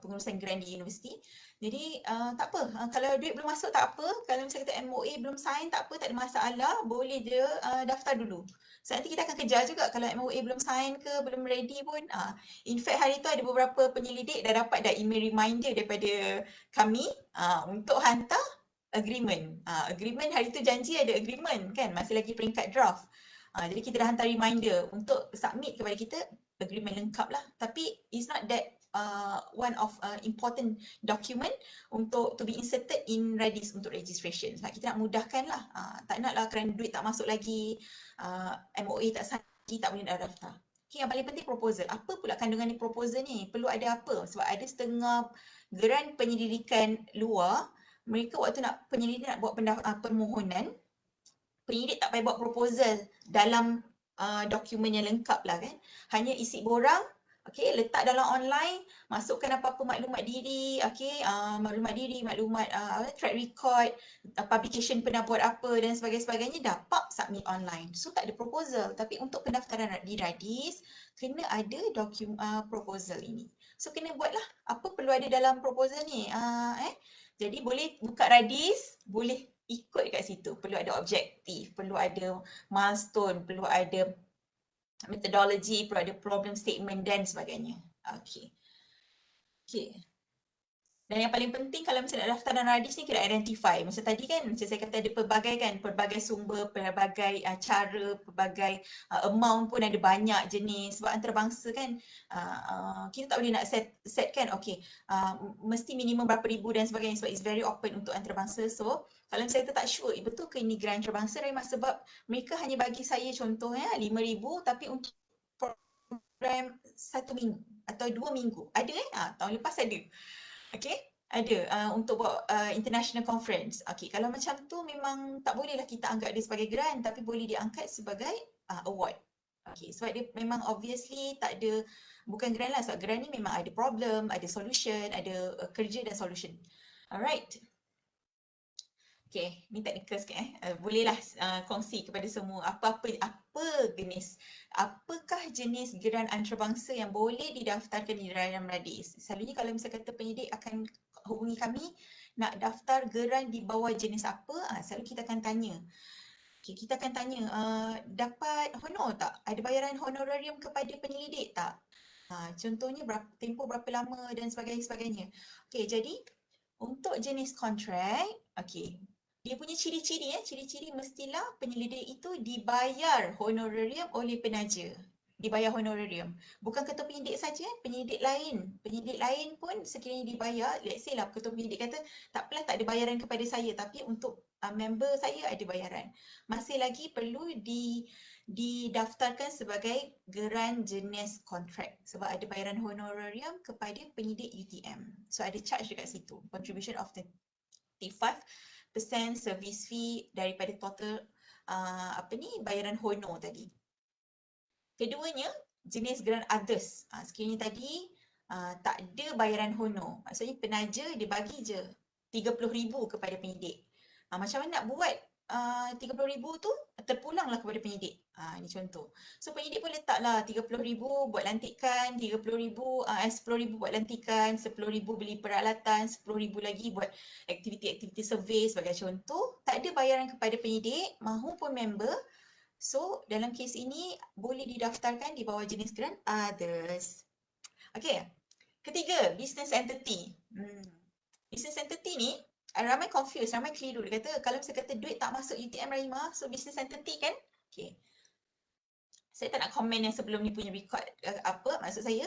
pengurusan grant di universiti. Jadi tak apa, kalau duit belum masuk tak apa, kalau misalnya kata MOA belum sign tak apa, tak ada masalah, boleh je daftar dulu. So nanti kita akan kejar juga kalau MOA belum sign ke, belum ready pun. In fact hari tu ada beberapa penyelidik dah dapat email reminder daripada kami untuk hantar agreement. Agreement hari tu janji ada agreement kan, masih lagi peringkat draft. Jadi kita dah hantar reminder untuk submit kepada kita agreement lengkap lah. Tapi it's not that one of important document untuk to be inserted in Radis untuk registration. Sebab kita nak mudahkan lah. Tak nak lah kerana duit tak masuk lagi, MOA tak sign lagi, tak boleh nak daftar. Okay, yang paling penting proposal. Apa pula kandungan ni proposal ni? Perlu ada apa? Sebab ada setengah geran penyelidikan luar, mereka waktu penyelidik nak buat permohonan, penyidik tak payah buat proposal dalam dokumen yang lengkap lah kan. Hanya isi borang, okay, letak dalam online, masukkan apa-apa maklumat diri, okay, maklumat track record, publication pernah buat apa dan sebagainya, dapat submit online. So tak ada proposal. Tapi untuk pendaftaran di Radis, kena ada proposal ini. So kena buatlah apa perlu ada dalam proposal ni. Jadi boleh buka Radis, boleh ikut kat situ. Perlu ada objektif, perlu ada milestone, perlu ada metodologi, perlu ada problem statement dan sebagainya. Okay. Dan yang paling penting kalau misalnya nak daftar dan Radis ni kena identify. Macam tadi kan, macam saya kata ada pelbagai sumber, pelbagai cara, pelbagai amount pun ada banyak jenis. Sebab antarabangsa kan, kita tak boleh nak set kan, okay, mesti minimum berapa ribu dan sebagainya sebab it's very open untuk antarabangsa. So, kalau misalnya kita tak sure, betul ke ini grant antarabangsa, sebab mereka hanya bagi saya contohnya 5,000 tapi untuk program 1 minggu atau 2 minggu. Ada tahun lepas ada. Okay, ada untuk buat international conference. Okay, kalau macam tu memang tak bolehlah kita anggap dia sebagai grant, tapi boleh diangkat sebagai award. Okay, sebab dia memang obviously tak ada, bukan grant lah, sebab grant ni memang ada problem, ada solution, ada kerja dan solution. Alright. Okay, ni teknikal sikit bolehlah kongsi kepada semua apakah jenis geran antarabangsa yang boleh didaftarkan di dalam Radis. Selalunya kalau misalnya kata penyidik akan hubungi kami nak daftar geran di bawah jenis apa, selalu kita akan tanya. Okay, kita akan tanya dapat honor tak? Ada bayaran honorarium kepada penyelidik tak? Contohnya tempoh berapa lama dan sebagainya. Okay, jadi untuk jenis kontrak, okay, dia punya ciri-ciri mestilah penyelidik itu dibayar honorarium oleh penaja. Dibayar honorarium. Bukan ketua penyidik saja, penyidik lain pun sekiranya dibayar, let's say lah ketua penyidik kata, tak apalah tak ada bayaran kepada saya, tapi untuk member saya ada bayaran. Masih lagi perlu didaftarkan sebagai geran jenis kontrak sebab ada bayaran honorarium kepada penyidik UTM. So ada charge dekat situ. Contribution of 35% service fee daripada total bayaran honor tadi. Keduanya, jenis geran others. Sekiranya tadi tak ada bayaran honor. Maksudnya penaja dia bagi je 30,000 kepada penyidik. Macam mana nak buat 30,000 tu terpulanglah kepada penyidik. Ini contoh. So penyidik pun letaklah 30,000 buat lantikan, 30,000 10,000 buat lantikan, 10,000 beli peralatan, 10,000 lagi buat aktiviti-aktiviti survey sebagai contoh. Tak ada bayaran kepada penyidik mahupun member. So dalam kes ini boleh didaftarkan di bawah jenis geran others. Okey. Ketiga, business entity. Business entity ni ramai confused, ramai keliru. Dia kata kalau misalnya kata duit tak masuk UTM Rahimah, so business entity kan Okay. Saya tak nak komen yang sebelum ni punya record apa. Maksud saya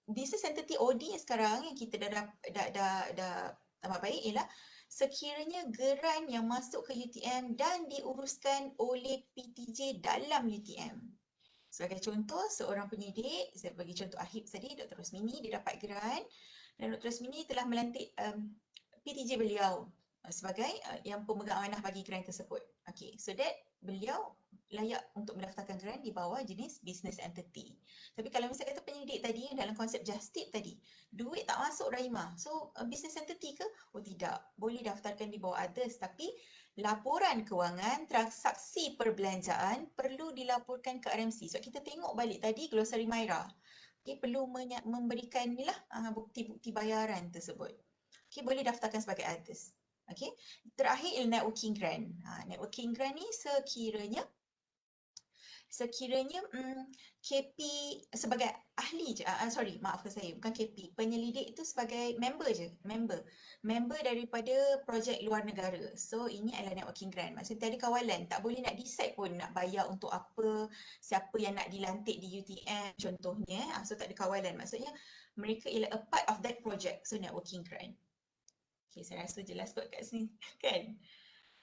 business entity OD sekarang yang kita dah tambah baik ialah sekiranya geran yang masuk ke UTM dan diuruskan oleh PTJ dalam UTM. Sebagai contoh, seorang penyidik, saya bagi contoh Ahib tadi, Dr. Rosmini, dia dapat geran dan Dr. Rosmini telah melantik PTJ beliau sebagai yang pemegang amanah bagi geran tersebut. Okay, so that beliau layak untuk mendaftarkan geran di bawah jenis business entity. Tapi kalau misalnya kata penyidik tadi dalam konsep just tip tadi, duit tak masuk Rahimah. So business entity ke? Oh tidak, boleh daftarkan di bawah others, tapi laporan kewangan transaksi perbelanjaan perlu dilaporkan ke RMC. So kita tengok balik tadi glossary Myra. Okay, perlu memberikan inilah bukti-bukti bayaran tersebut. Okay, boleh daftarkan sebagai others. Okay, terakhir ialah networking grant. Networking grant ni sekiranya KP sebagai ahli je, maafkan saya, bukan KP, penyelidik itu sebagai member je, member daripada projek luar negara. So ini adalah networking grant, maksudnya tiada kawalan, tak boleh nak decide pun nak bayar untuk apa, siapa yang nak dilantik di UTM contohnya, so tak ada kawalan, maksudnya mereka ialah a part of that project, so networking grant. Okay, saya rasa jelas kot kat sini, kan?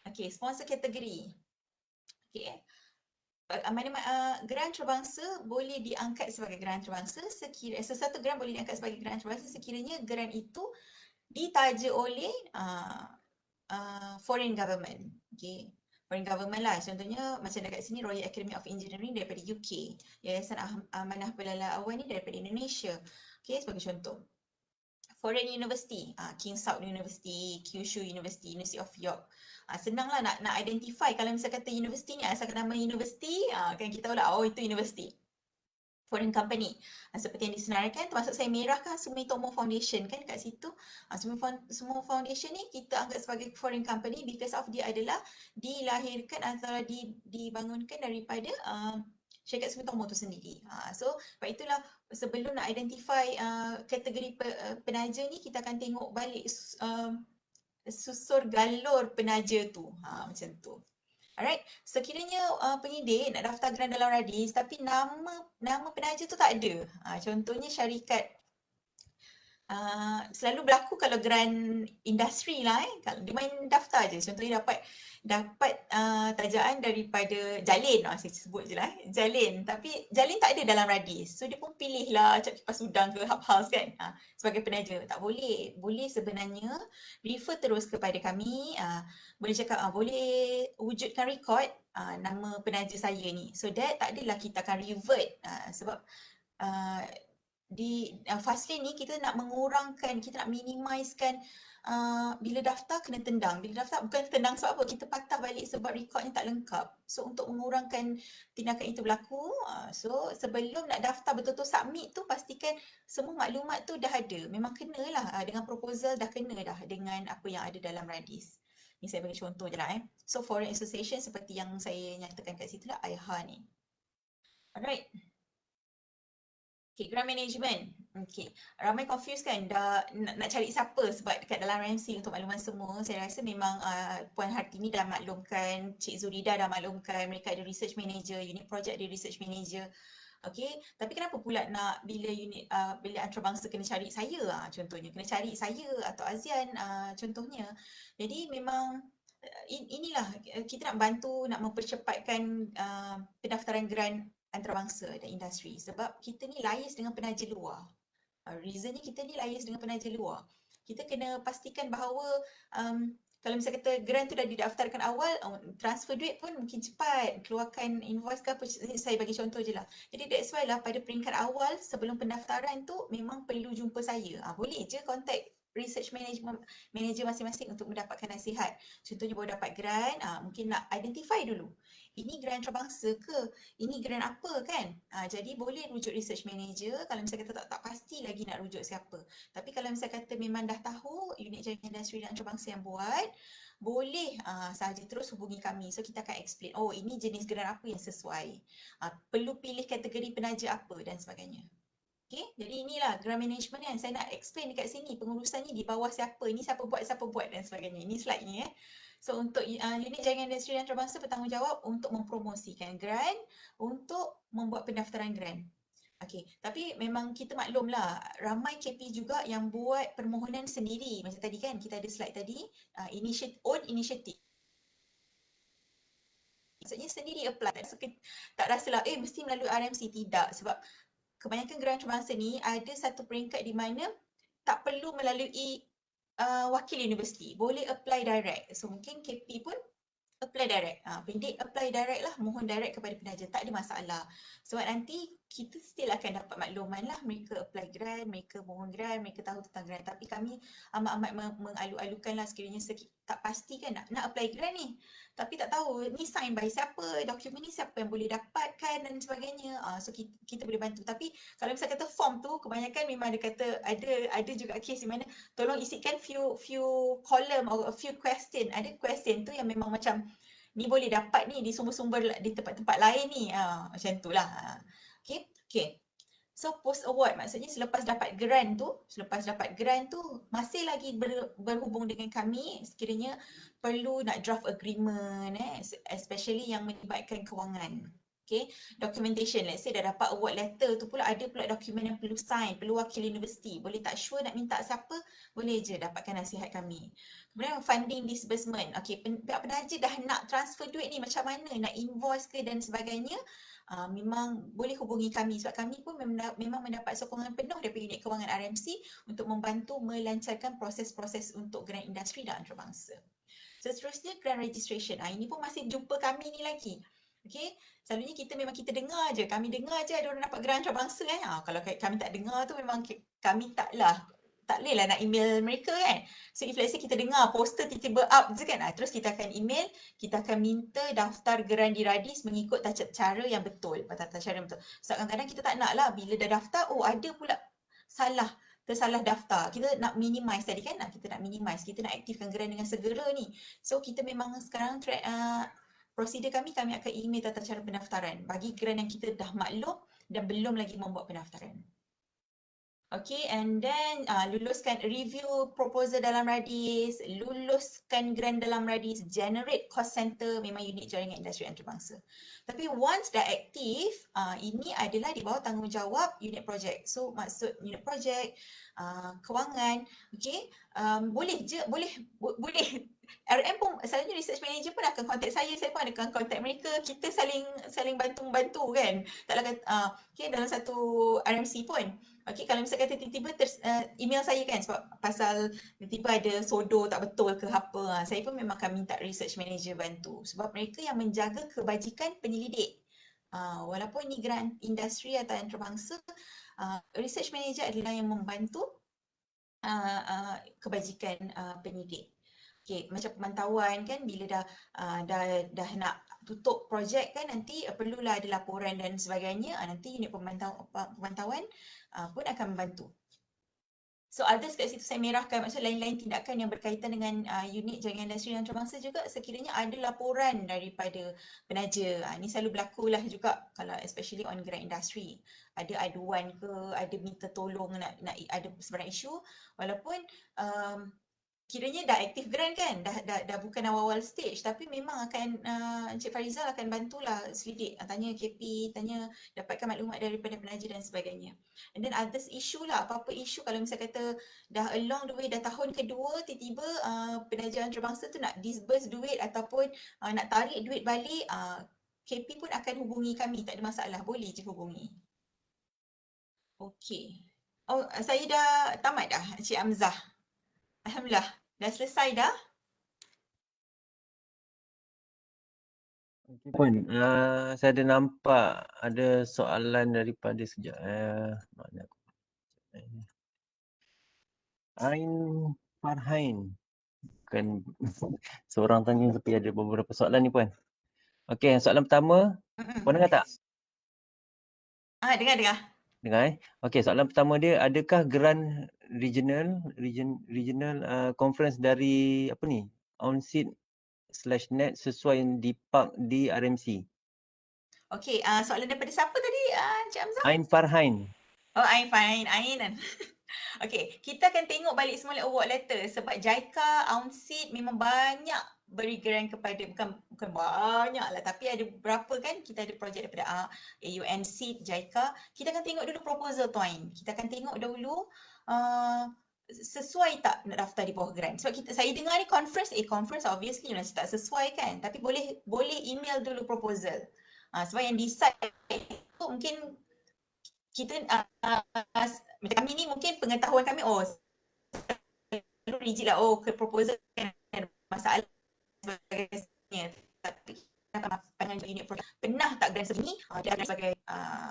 Okay, sponsor kategori. Okay, geran antarabangsa boleh diangkat sebagai geran antarabangsa sesuatu geran boleh diangkat sebagai geran antarabangsa sekiranya geran itu ditaja oleh foreign government. Okay, foreign government lah, contohnya macam dekat sini Royal Academy of Engineering daripada UK, Yayasan Amanah Pelala Awan ni daripada Indonesia. Okay, sebagai contoh. Foreign University, King Saud University, Kyushu University, University of York. Senanglah nak identify kalau misalnya kata universiti ni asalkan nama universiti, kan kita tahu lah, oh itu universiti. Foreign company. Seperti yang disenaraikan, termasuk saya merahkan Sumitomo Foundation kan kat situ. Semua foundation ni kita anggap sebagai foreign company because of dia adalah dilahirkan atau dibangunkan daripada syarikat Sumitomo tu sendiri. So, sebab itulah sebelum nak identify kategori penaja ni, kita akan tengok balik susur galur penaja tu. Macam tu. Alright, sekiranya penyidik nak daftar geran dalam radis tapi nama penaja tu tak ada. Contohnya syarikat selalu berlaku kalau geran industri lah kalau dia main daftar je, contohnya dapat tajaan daripada Jalin, saya sebut je lah Jalin, tapi Jalin tak ada dalam radis, so dia pun pilih lah Cap Kipas Udang ke Hub House kan sebagai penaja. Tak boleh, boleh sebenarnya refer terus kepada kami, boleh cakap boleh wujudkan record nama penaja saya ni, so that tak adalah kita akan revert sebab di fast lane ni kita nak mengurangkan, kita nak minimizekan bila daftar kena tendang. Bila daftar bukan tendang sebab apa, kita patah balik sebab recordnya tak lengkap. So untuk mengurangkan tindakan itu berlaku, so sebelum nak daftar betul-betul submit tu, pastikan semua maklumat tu dah ada. Memang kenalah dengan proposal, dah kena dah dengan apa yang ada dalam radis. Ni saya bagi contoh je lah. So foreign association seperti yang saya nyatakan kat situ lah, IHA ni. Alright. Okay, grant management. Okay, ramai confused kan nak cari siapa sebab dekat dalam RMC untuk makluman semua, saya rasa memang Puan Hartini dah maklumkan, Cik Zurida dah maklumkan, mereka ada research manager, unit project ada research manager. Okay, tapi kenapa pula nak bila antarabangsa kena cari saya contohnya, kena cari saya atau Azian contohnya. Jadi memang inilah kita nak bantu, nak mempercepatkan pendaftaran geran antarabangsa dan industri sebab kita ni liaise dengan penaja luar. Reasonnya kita ni liaise dengan penaja luar. Kita kena pastikan bahawa kalau misalnya kata geran tu dah didaftarkan awal, transfer duit pun mungkin cepat, keluarkan invoice ke apa, saya bagi contoh je lah. Jadi that's why lah pada peringkat awal sebelum pendaftaran tu memang perlu jumpa saya. Boleh je contact research manager masing-masing untuk mendapatkan nasihat. Contohnya baru dapat grant, mungkin nak identify dulu. Ini grant antarabangsa ke? Ini grant apa kan? Jadi boleh rujuk research manager kalau misalnya kata tak pasti lagi nak rujuk siapa. Tapi kalau misalnya kata memang dah tahu unit jaringan industri dan antarabangsa yang buat, boleh sahaja terus hubungi kami. So kita akan explain, oh ini jenis grant apa yang sesuai. Perlu pilih kategori penaja apa dan sebagainya. Okay, jadi inilah grant management yang saya nak explain dekat sini. Pengurusannya di bawah siapa, ini siapa buat dan sebagainya. Ini slide ni So untuk unit jaringan industri antarabangsa bertanggungjawab untuk mempromosikan grant, untuk membuat pendaftaran grant. Okey, tapi memang kita maklumlah ramai KP juga yang buat permohonan sendiri. Macam tadi kan kita ada slide tadi, own initiative. Maksudnya sendiri apply. Tak rasalah mesti melalui RMC, tidak. Sebab kebanyakan grant antarabangsa ni ada satu peringkat di mana tak perlu melalui wakil universiti. Boleh apply direct. So mungkin KP pun apply direct. Pendek apply direct lah, mohon direct kepada penaja, tak ada masalah. Sebab nanti kita still akan dapat makluman lah, mereka apply grant, mereka mohon grant, mereka tahu tentang grant. Tapi kami amat-amat mengalu-alukan lah sekiranya tak pasti kan nak apply grant ni. Tapi tak tahu ni sign by siapa, dokumen ni siapa yang boleh dapatkan dan sebagainya. So kita boleh bantu. Tapi kalau misalnya kata form tu, kebanyakan memang ada kata, ada juga case di mana tolong isikan few column or a few question. Ada question tu yang memang macam ni boleh dapat ni di sumber-sumber di tempat-tempat lain ni. Macam tu lah. Okay. So post award maksudnya selepas dapat grant tu masih lagi berhubung dengan kami sekiranya perlu nak draft agreement especially yang melibatkan kewangan. Okay, documentation, let's say dah dapat award letter tu pula ada pula dokumen yang perlu sign, perlu wakil universiti. Boleh tak sure nak minta siapa? Boleh je dapatkan nasihat kami. Kemudian funding disbursement. Okay, pihak penaja dah nak transfer duit ni macam mana? Nak invoice ke dan sebagainya? Memang boleh hubungi kami sebab kami pun memang mendapat sokongan penuh daripada unit kewangan RMC untuk membantu melancarkan proses-proses untuk grant industri dan antarabangsa. Seterusnya grant registration. Ini pun masih jumpa kami ni lagi. Okay, selalunya kita dengar je, kami dengar je ada orang dapat grant antarabangsa kan. Kalau kami tak dengar tu memang kami tak boleh lah nak email mereka kan. So if let's say kita dengar poster tiba-tiba up je kan, terus kita akan email, kita akan minta daftar grant di Radis mengikut tata cara yang betul. So kadang-kadang kita tak nak lah bila dah daftar, ada pula tersalah daftar. Kita nak minimize tadi kan, kita nak aktifkan grant dengan segera ni. So kita memang sekarang prosedur kami akan email tata cara pendaftaran bagi grant yang kita dah maklum dan belum lagi membuat pendaftaran. Okay, and then luluskan review proposal dalam Radis, luluskan grant dalam Radis, generate cost center, memang unit jaringan industri antarabangsa. Tapi once dah aktif, ini adalah di bawah tanggungjawab unit projek. So maksud unit projek, kewangan, okay, boleh RM pun, selalunya research manager pun akan contact saya pun akan contact mereka, kita saling bantu-bantu kan. Taklah okay, dalam satu RMC pun. Okay, kalau misalnya kata tiba-tiba email saya kan sebab pasal tiba-tiba ada sodor tak betul ke apa, saya pun memang akan minta research manager bantu sebab mereka yang menjaga kebajikan penyelidik. Walaupun ni grant industri atau antarabangsa, research manager adalah yang membantu kebajikan penyelidik. Okay, macam pemantauan kan bila dah nak tutup projek kan nanti perlulah ada laporan dan sebagainya, nanti unit pemantauan pun akan membantu. So others kat situ saya merahkan, maksud lain-lain tindakan yang berkaitan dengan unit jaringan industri antarabangsa juga sekiranya ada laporan daripada penaja. Ini selalu berlaku lah juga kalau especially on grant industry. Ada aduan ke, ada minta tolong nak ada sebarang isu, walaupun kiranya dah aktif grant kan, dah bukan awal-awal stage, tapi memang akan Encik Farizal akan bantulah selidik, tanya KP, dapatkan maklumat daripada penaja dan sebagainya. And then others issue lah, apa-apa isu kalau misalnya kata dah along the way, dah tahun kedua, tiba-tiba penaja antarabangsa tu nak disburse duit ataupun nak tarik duit balik, KP pun akan hubungi kami, tak ada masalah, boleh je hubungi. Okay. Saya dah tamat dah, Encik Hamzah. Alhamdulillah. Dah selesai dah? Okay, Puan. Saya ada nampak ada soalan daripada sekejap. Mana aku? Ain Farhain. Bukan seorang tanya tapi ada beberapa soalan ni, Puan. Okey, soalan pertama. Puan dengar tak? Dengar. Dengar Okey, soalan pertama dia, adakah grant regional conference dari apa ni? OnSeed/Net sesuai yang dipark di RMC? Okey, soalan daripada siapa tadi, Encik Hamzah? Ain Farhain. Ain fine. Ainan. Okey, kita akan tengok balik semula award letter sebab JICA, OnSeed memang banyak beri grant kepada, bukan banyak lah, tapi ada beberapa kan, kita ada projek daripada AUNC, JICA, kita akan tengok dulu proposal tu Ain. Kita akan tengok dahulu sesuai tak nak daftar di bawah grant. Sebab saya dengar ni conference obviously masih tak sesuai kan, tapi boleh email dulu proposal. Sebab yang decide tu mungkin kita macam kami ni mungkin pengetahuan kami selalu rigid lah, ke proposal kan ada masalah sebagainya, tapi pandangan unit projek pernah tak grant sebegini, dia akan sebagai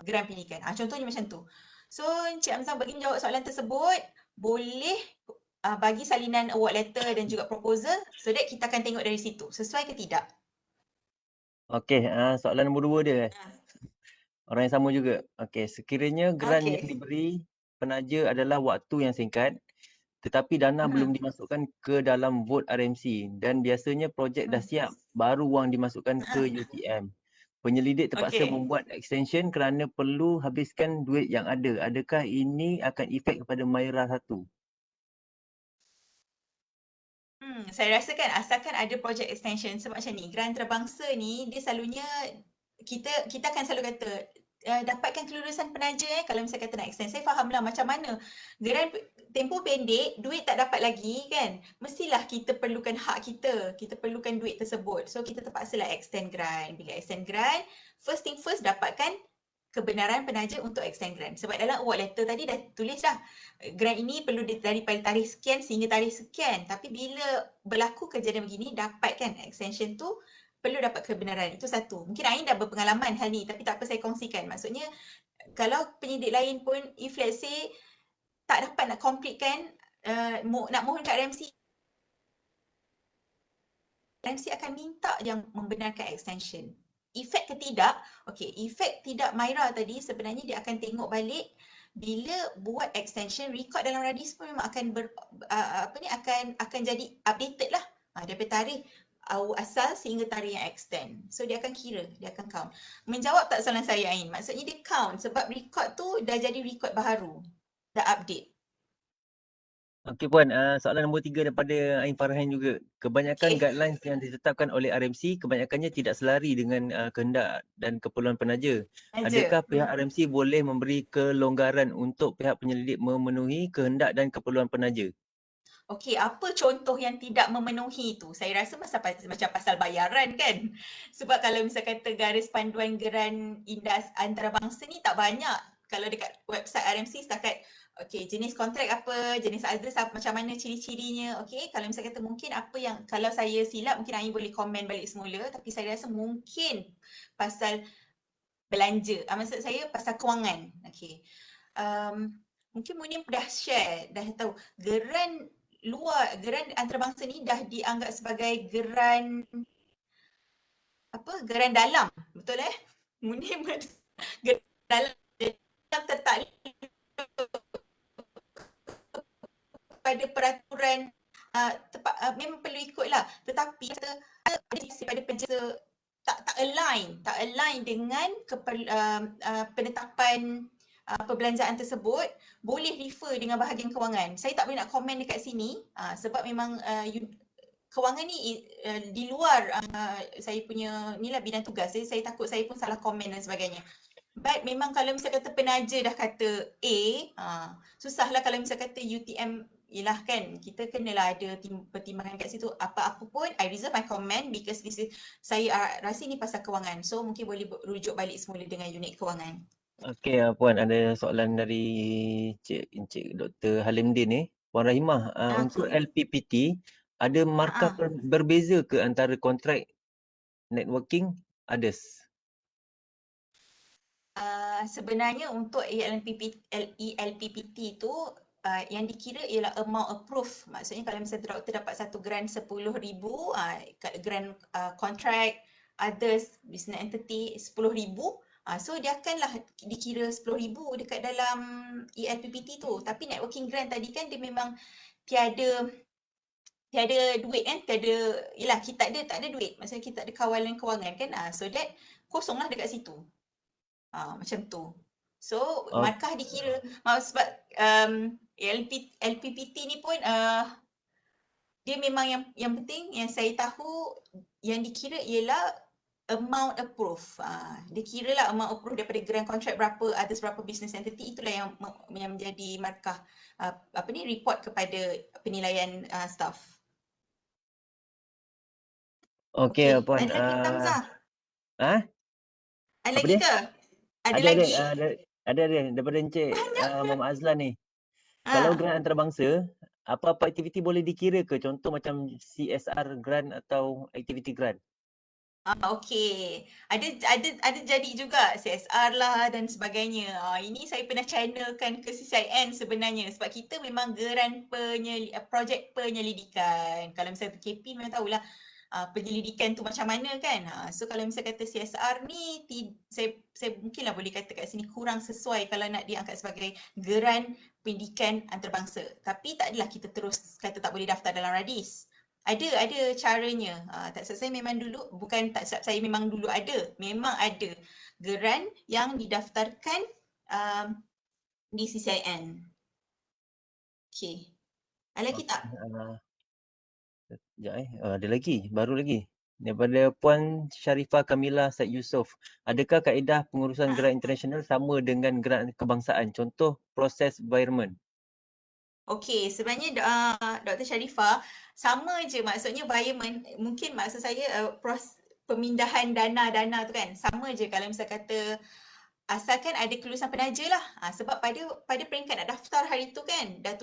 grant pendidikan. Contohnya macam tu. So Encik Hamzah bagi menjawab soalan tersebut, boleh bagi salinan award letter dan juga proposal, so that kita akan tengok dari situ sesuai ke tidak. Okey, soalan nombor 2 dia. Orang yang sama juga. Okey, sekiranya grant yang diberi penaja adalah waktu yang singkat, tetapi dana belum dimasukkan ke dalam vote RMC dan biasanya projek dah siap, baru wang dimasukkan ke UTM. Penyelidik terpaksa membuat extension kerana perlu habiskan duit yang ada. Adakah ini akan efek kepada Maira 1? Saya rasa kan asalkan ada project extension, sebab macam ni, grant antarabangsa ni dia selalunya kita akan selalu kata dapatkan kelulusan penaja kalau misalnya kata nak extend. Saya fahamlah macam mana grant tempoh pendek, duit tak dapat lagi kan. Mestilah kita perlukan hak kita perlukan duit tersebut. So kita terpaksalah extend grant. Bila extend grant, first thing first dapatkan kebenaran penaja untuk extend grant. Sebab dalam award letter tadi dah tulis dah, grant ini perlu daripada tarikh sekian sehingga tarikh sekian. Tapi bila berlaku kejadian begini, dapatkan extension tu, perlu dapat kebenaran. Itu satu. Mungkin Ain dah berpengalaman hal ni, tapi tak apa saya kongsikan. Maksudnya, kalau penyidik lain pun, if let's say, tak dapat nak completekan, nak mohon kat RMC, RMC akan minta yang membenarkan extension. Efek ke tidak? Okey, efek tidak Maira tadi sebenarnya dia akan tengok balik bila buat extension, record dalam radis pun memang akan akan jadi updated lah. Daripada tarikh asal sehingga tarikh yang extend. So dia akan kira, dia akan count. Menjawab tak soalan saya Ain? Maksudnya dia count sebab record tu dah jadi record baharu. Dah update. Okey Puan, soalan nombor 3 daripada Ain Farhan juga. Kebanyakan guidelines yang ditetapkan oleh RMC kebanyakannya tidak selari dengan kehendak dan keperluan penaja. Adakah pihak RMC boleh memberi kelonggaran untuk pihak penyelidik memenuhi kehendak dan keperluan penaja? Okey, apa contoh yang tidak memenuhi tu? Saya rasa macam pasal bayaran kan. Sebab kalau misal kata garis panduan geran antarabangsa ni tak banyak. Kalau dekat website RMC setakat jenis kontrak apa, jenis others apa, macam mana ciri-cirinya. Kalau misal kata mungkin apa yang, kalau saya silap mungkin Ain boleh komen balik semula, tapi saya rasa mungkin pasal belanja. Maksud saya pasal kewangan. Mungkin Munim dah share, dah tahu geran antarabangsa ni dah dianggap sebagai geran dalam, betul Munim geran dalam tertakluk pada peraturan memang perlu ikutlah, tetapi ada pada penjara tak align dengan penetapan perbelanjaan tersebut, boleh refer dengan bahagian kewangan. Saya tak boleh nak komen dekat sini sebab memang kewangan ni di luar saya punya inilah bidang tugas. Jadi saya takut saya pun salah komen dan sebagainya. But memang kalau misal kata penaja dah kata A, susahlah kalau misal kata UTM, yelah kan, kita kenalah ada pertimbangan kat situ. Apa-apa pun, I reserve my comment because saya rasa ni pasal kewangan. So mungkin boleh rujuk balik semula dengan unit kewangan. Okey Puan, ada soalan dari Encik Dr. Halimdin ni. Puan Rahimah, untuk LPPT, ada markah berbeza ke antara kontrak networking others? Sebenarnya untuk ELPPT tu yang dikira ialah amount approved. Maksudnya kalau misalnya doktor dapat satu grant 10,000, grant contract others business entity 10,000, so dia akanlah dikira 10,000 dekat dalam ELPPT tu. Tapi networking grant tadi kan dia memang tiada duit kan, yelah kita tak ada duit. Maksudnya kita tak ada kawalan kewangan kan, so that kosonglah dekat situ. Macam tu. So markah dikira sebab LPPT ni pun dia memang yang penting yang saya tahu yang dikira ialah amount approved. Dia kira lah amount approved daripada grant contract berapa atas berapa business entity, itulah yang menjadi markah apa ni, report kepada penilaian staff. Okey Okey, puan, ada lagi tak Hamzah? ah? Ada Apa lagi dia? ke? Ada Ada ada, lagi? ada daripada Encik, Banyak. Muhammad Azlan ni. Kalau Ah. grant antarabangsa, apa-apa aktiviti boleh dikira ke? Contoh macam CSR grant atau aktiviti grant? Okey. Ada jadi juga CSR lah dan sebagainya. Ini saya pernah channelkan ke CCIN sebenarnya sebab kita memang geran projek penyelidikan. Kalau misalnya PKP memang tahulah penyelidikan tu macam mana kan. So kalau misalnya kata CSR ni saya mungkinlah boleh kata kat sini kurang sesuai kalau nak diangkat sebagai geran pendidikan antarabangsa. Tapi tak adalah kita terus kata tak boleh daftar dalam radis. Ada caranya. Tak silap saya memang dulu, bukan tak silap saya memang dulu ada. Memang ada geran yang didaftarkan di CCIN. Okey. Ada lagi tak? Okey, sekejap ada lagi, baru lagi. Daripada Puan Sharifah Kamila Said Yusof. Adakah kaedah pengurusan grant international sama dengan grant kebangsaan? Contoh proses environment. Okey, sebenarnya Dr. Sharifah sama je, maksudnya environment, mungkin maksud saya pemindahan dana tu kan. Sama je kalau misal kata asalkan ada kelulusan penaja lah. Sebab pada peringkat nak daftar hari tu kan, dah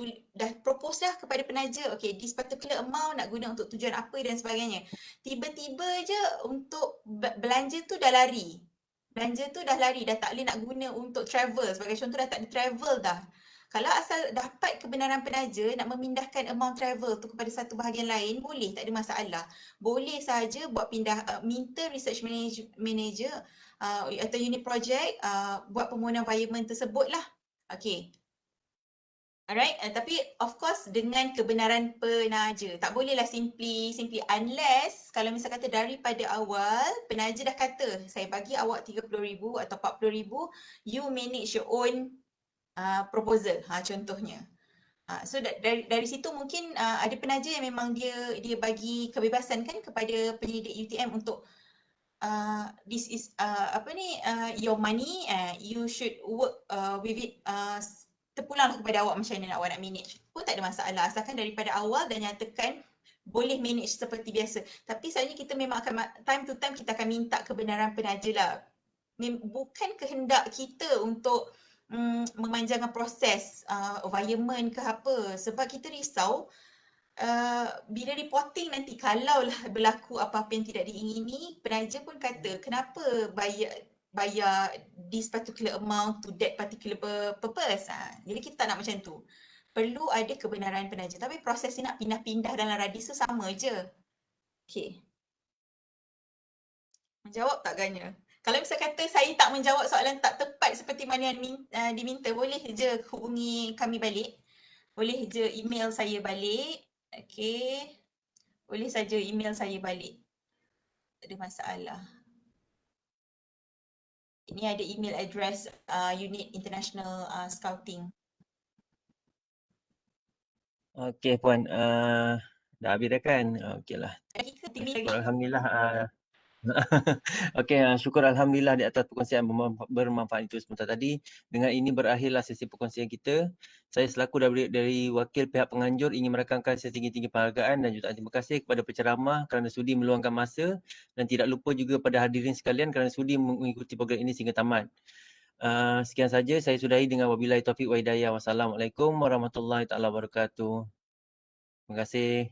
propose dah kepada penaja, okay, this particular amount nak guna untuk tujuan apa dan sebagainya. Tiba-tiba je untuk belanja tu dah lari. Belanja tu dah lari, dah tak boleh nak guna untuk travel. Sebagai contoh dah tak ada travel dah. Kalau asal dapat kebenaran penaja nak memindahkan amount travel tu kepada satu bahagian lain, boleh, tak ada masalah. Boleh saja buat pindah, minta research manager atau unit project buat permohonan environment tersebut lah. Okay. Alright, tapi of course dengan kebenaran penaja. Tak bolehlah simply unless kalau misal kata daripada awal penaja dah kata saya bagi awak 30,000 atau 40,000, you manage your own proposal, contohnya. So dari situ mungkin ada penaja yang memang dia bagi kebebasan kan kepada penyelidik UTM untuk this is your money, you should work with it, terpulang kepada awak macam mana awak nak manage pun tak ada masalah asalkan daripada awal dah nyatakan boleh manage seperti biasa. Tapi selalunya kita memang akan time to time kita akan minta kebenaran penaja lah. Bukan kehendak kita untuk memanjangkan proses environment ke apa, sebab kita risau bila reporting nanti kalaulah berlaku apa-apa yang tidak diingini, penaja pun kata kenapa bayar this particular amount to that particular purpose. Jadi kita tak nak macam tu. Perlu ada kebenaran penaja. Tapi proses ni nak pindah-pindah dalam radis tu sama je. Okay. Menjawab tak agaknya? Kalau misal kata saya tak menjawab soalan tak tepat seperti mana yang diminta, boleh je hubungi kami balik. Boleh je email saya balik. Okay. Boleh saja email saya balik. Tak ada masalah. Ini ada email address Unit International Scouting. Okey puan, dah habis dah kan? Okeylah. Lagi ke? Syukur alhamdulillah. Okey, syukur alhamdulillah di atas perkongsian bermanfaat itu sebentar tadi. Dengan ini berakhirlah sesi perkongsian kita. Saya selaku dari wakil pihak penganjur ingin merakamkan setinggi-tinggi penghargaan dan jutaan terima kasih kepada penceramah kerana sudi meluangkan masa dan tidak lupa juga pada hadirin sekalian kerana sudi mengikuti program ini sehingga tamat. Sekian saja saya sudahi dengan wabillahi taufiq wa hidayah. Wassalamualaikum warahmatullahi taala wabarakatuh. Terima kasih.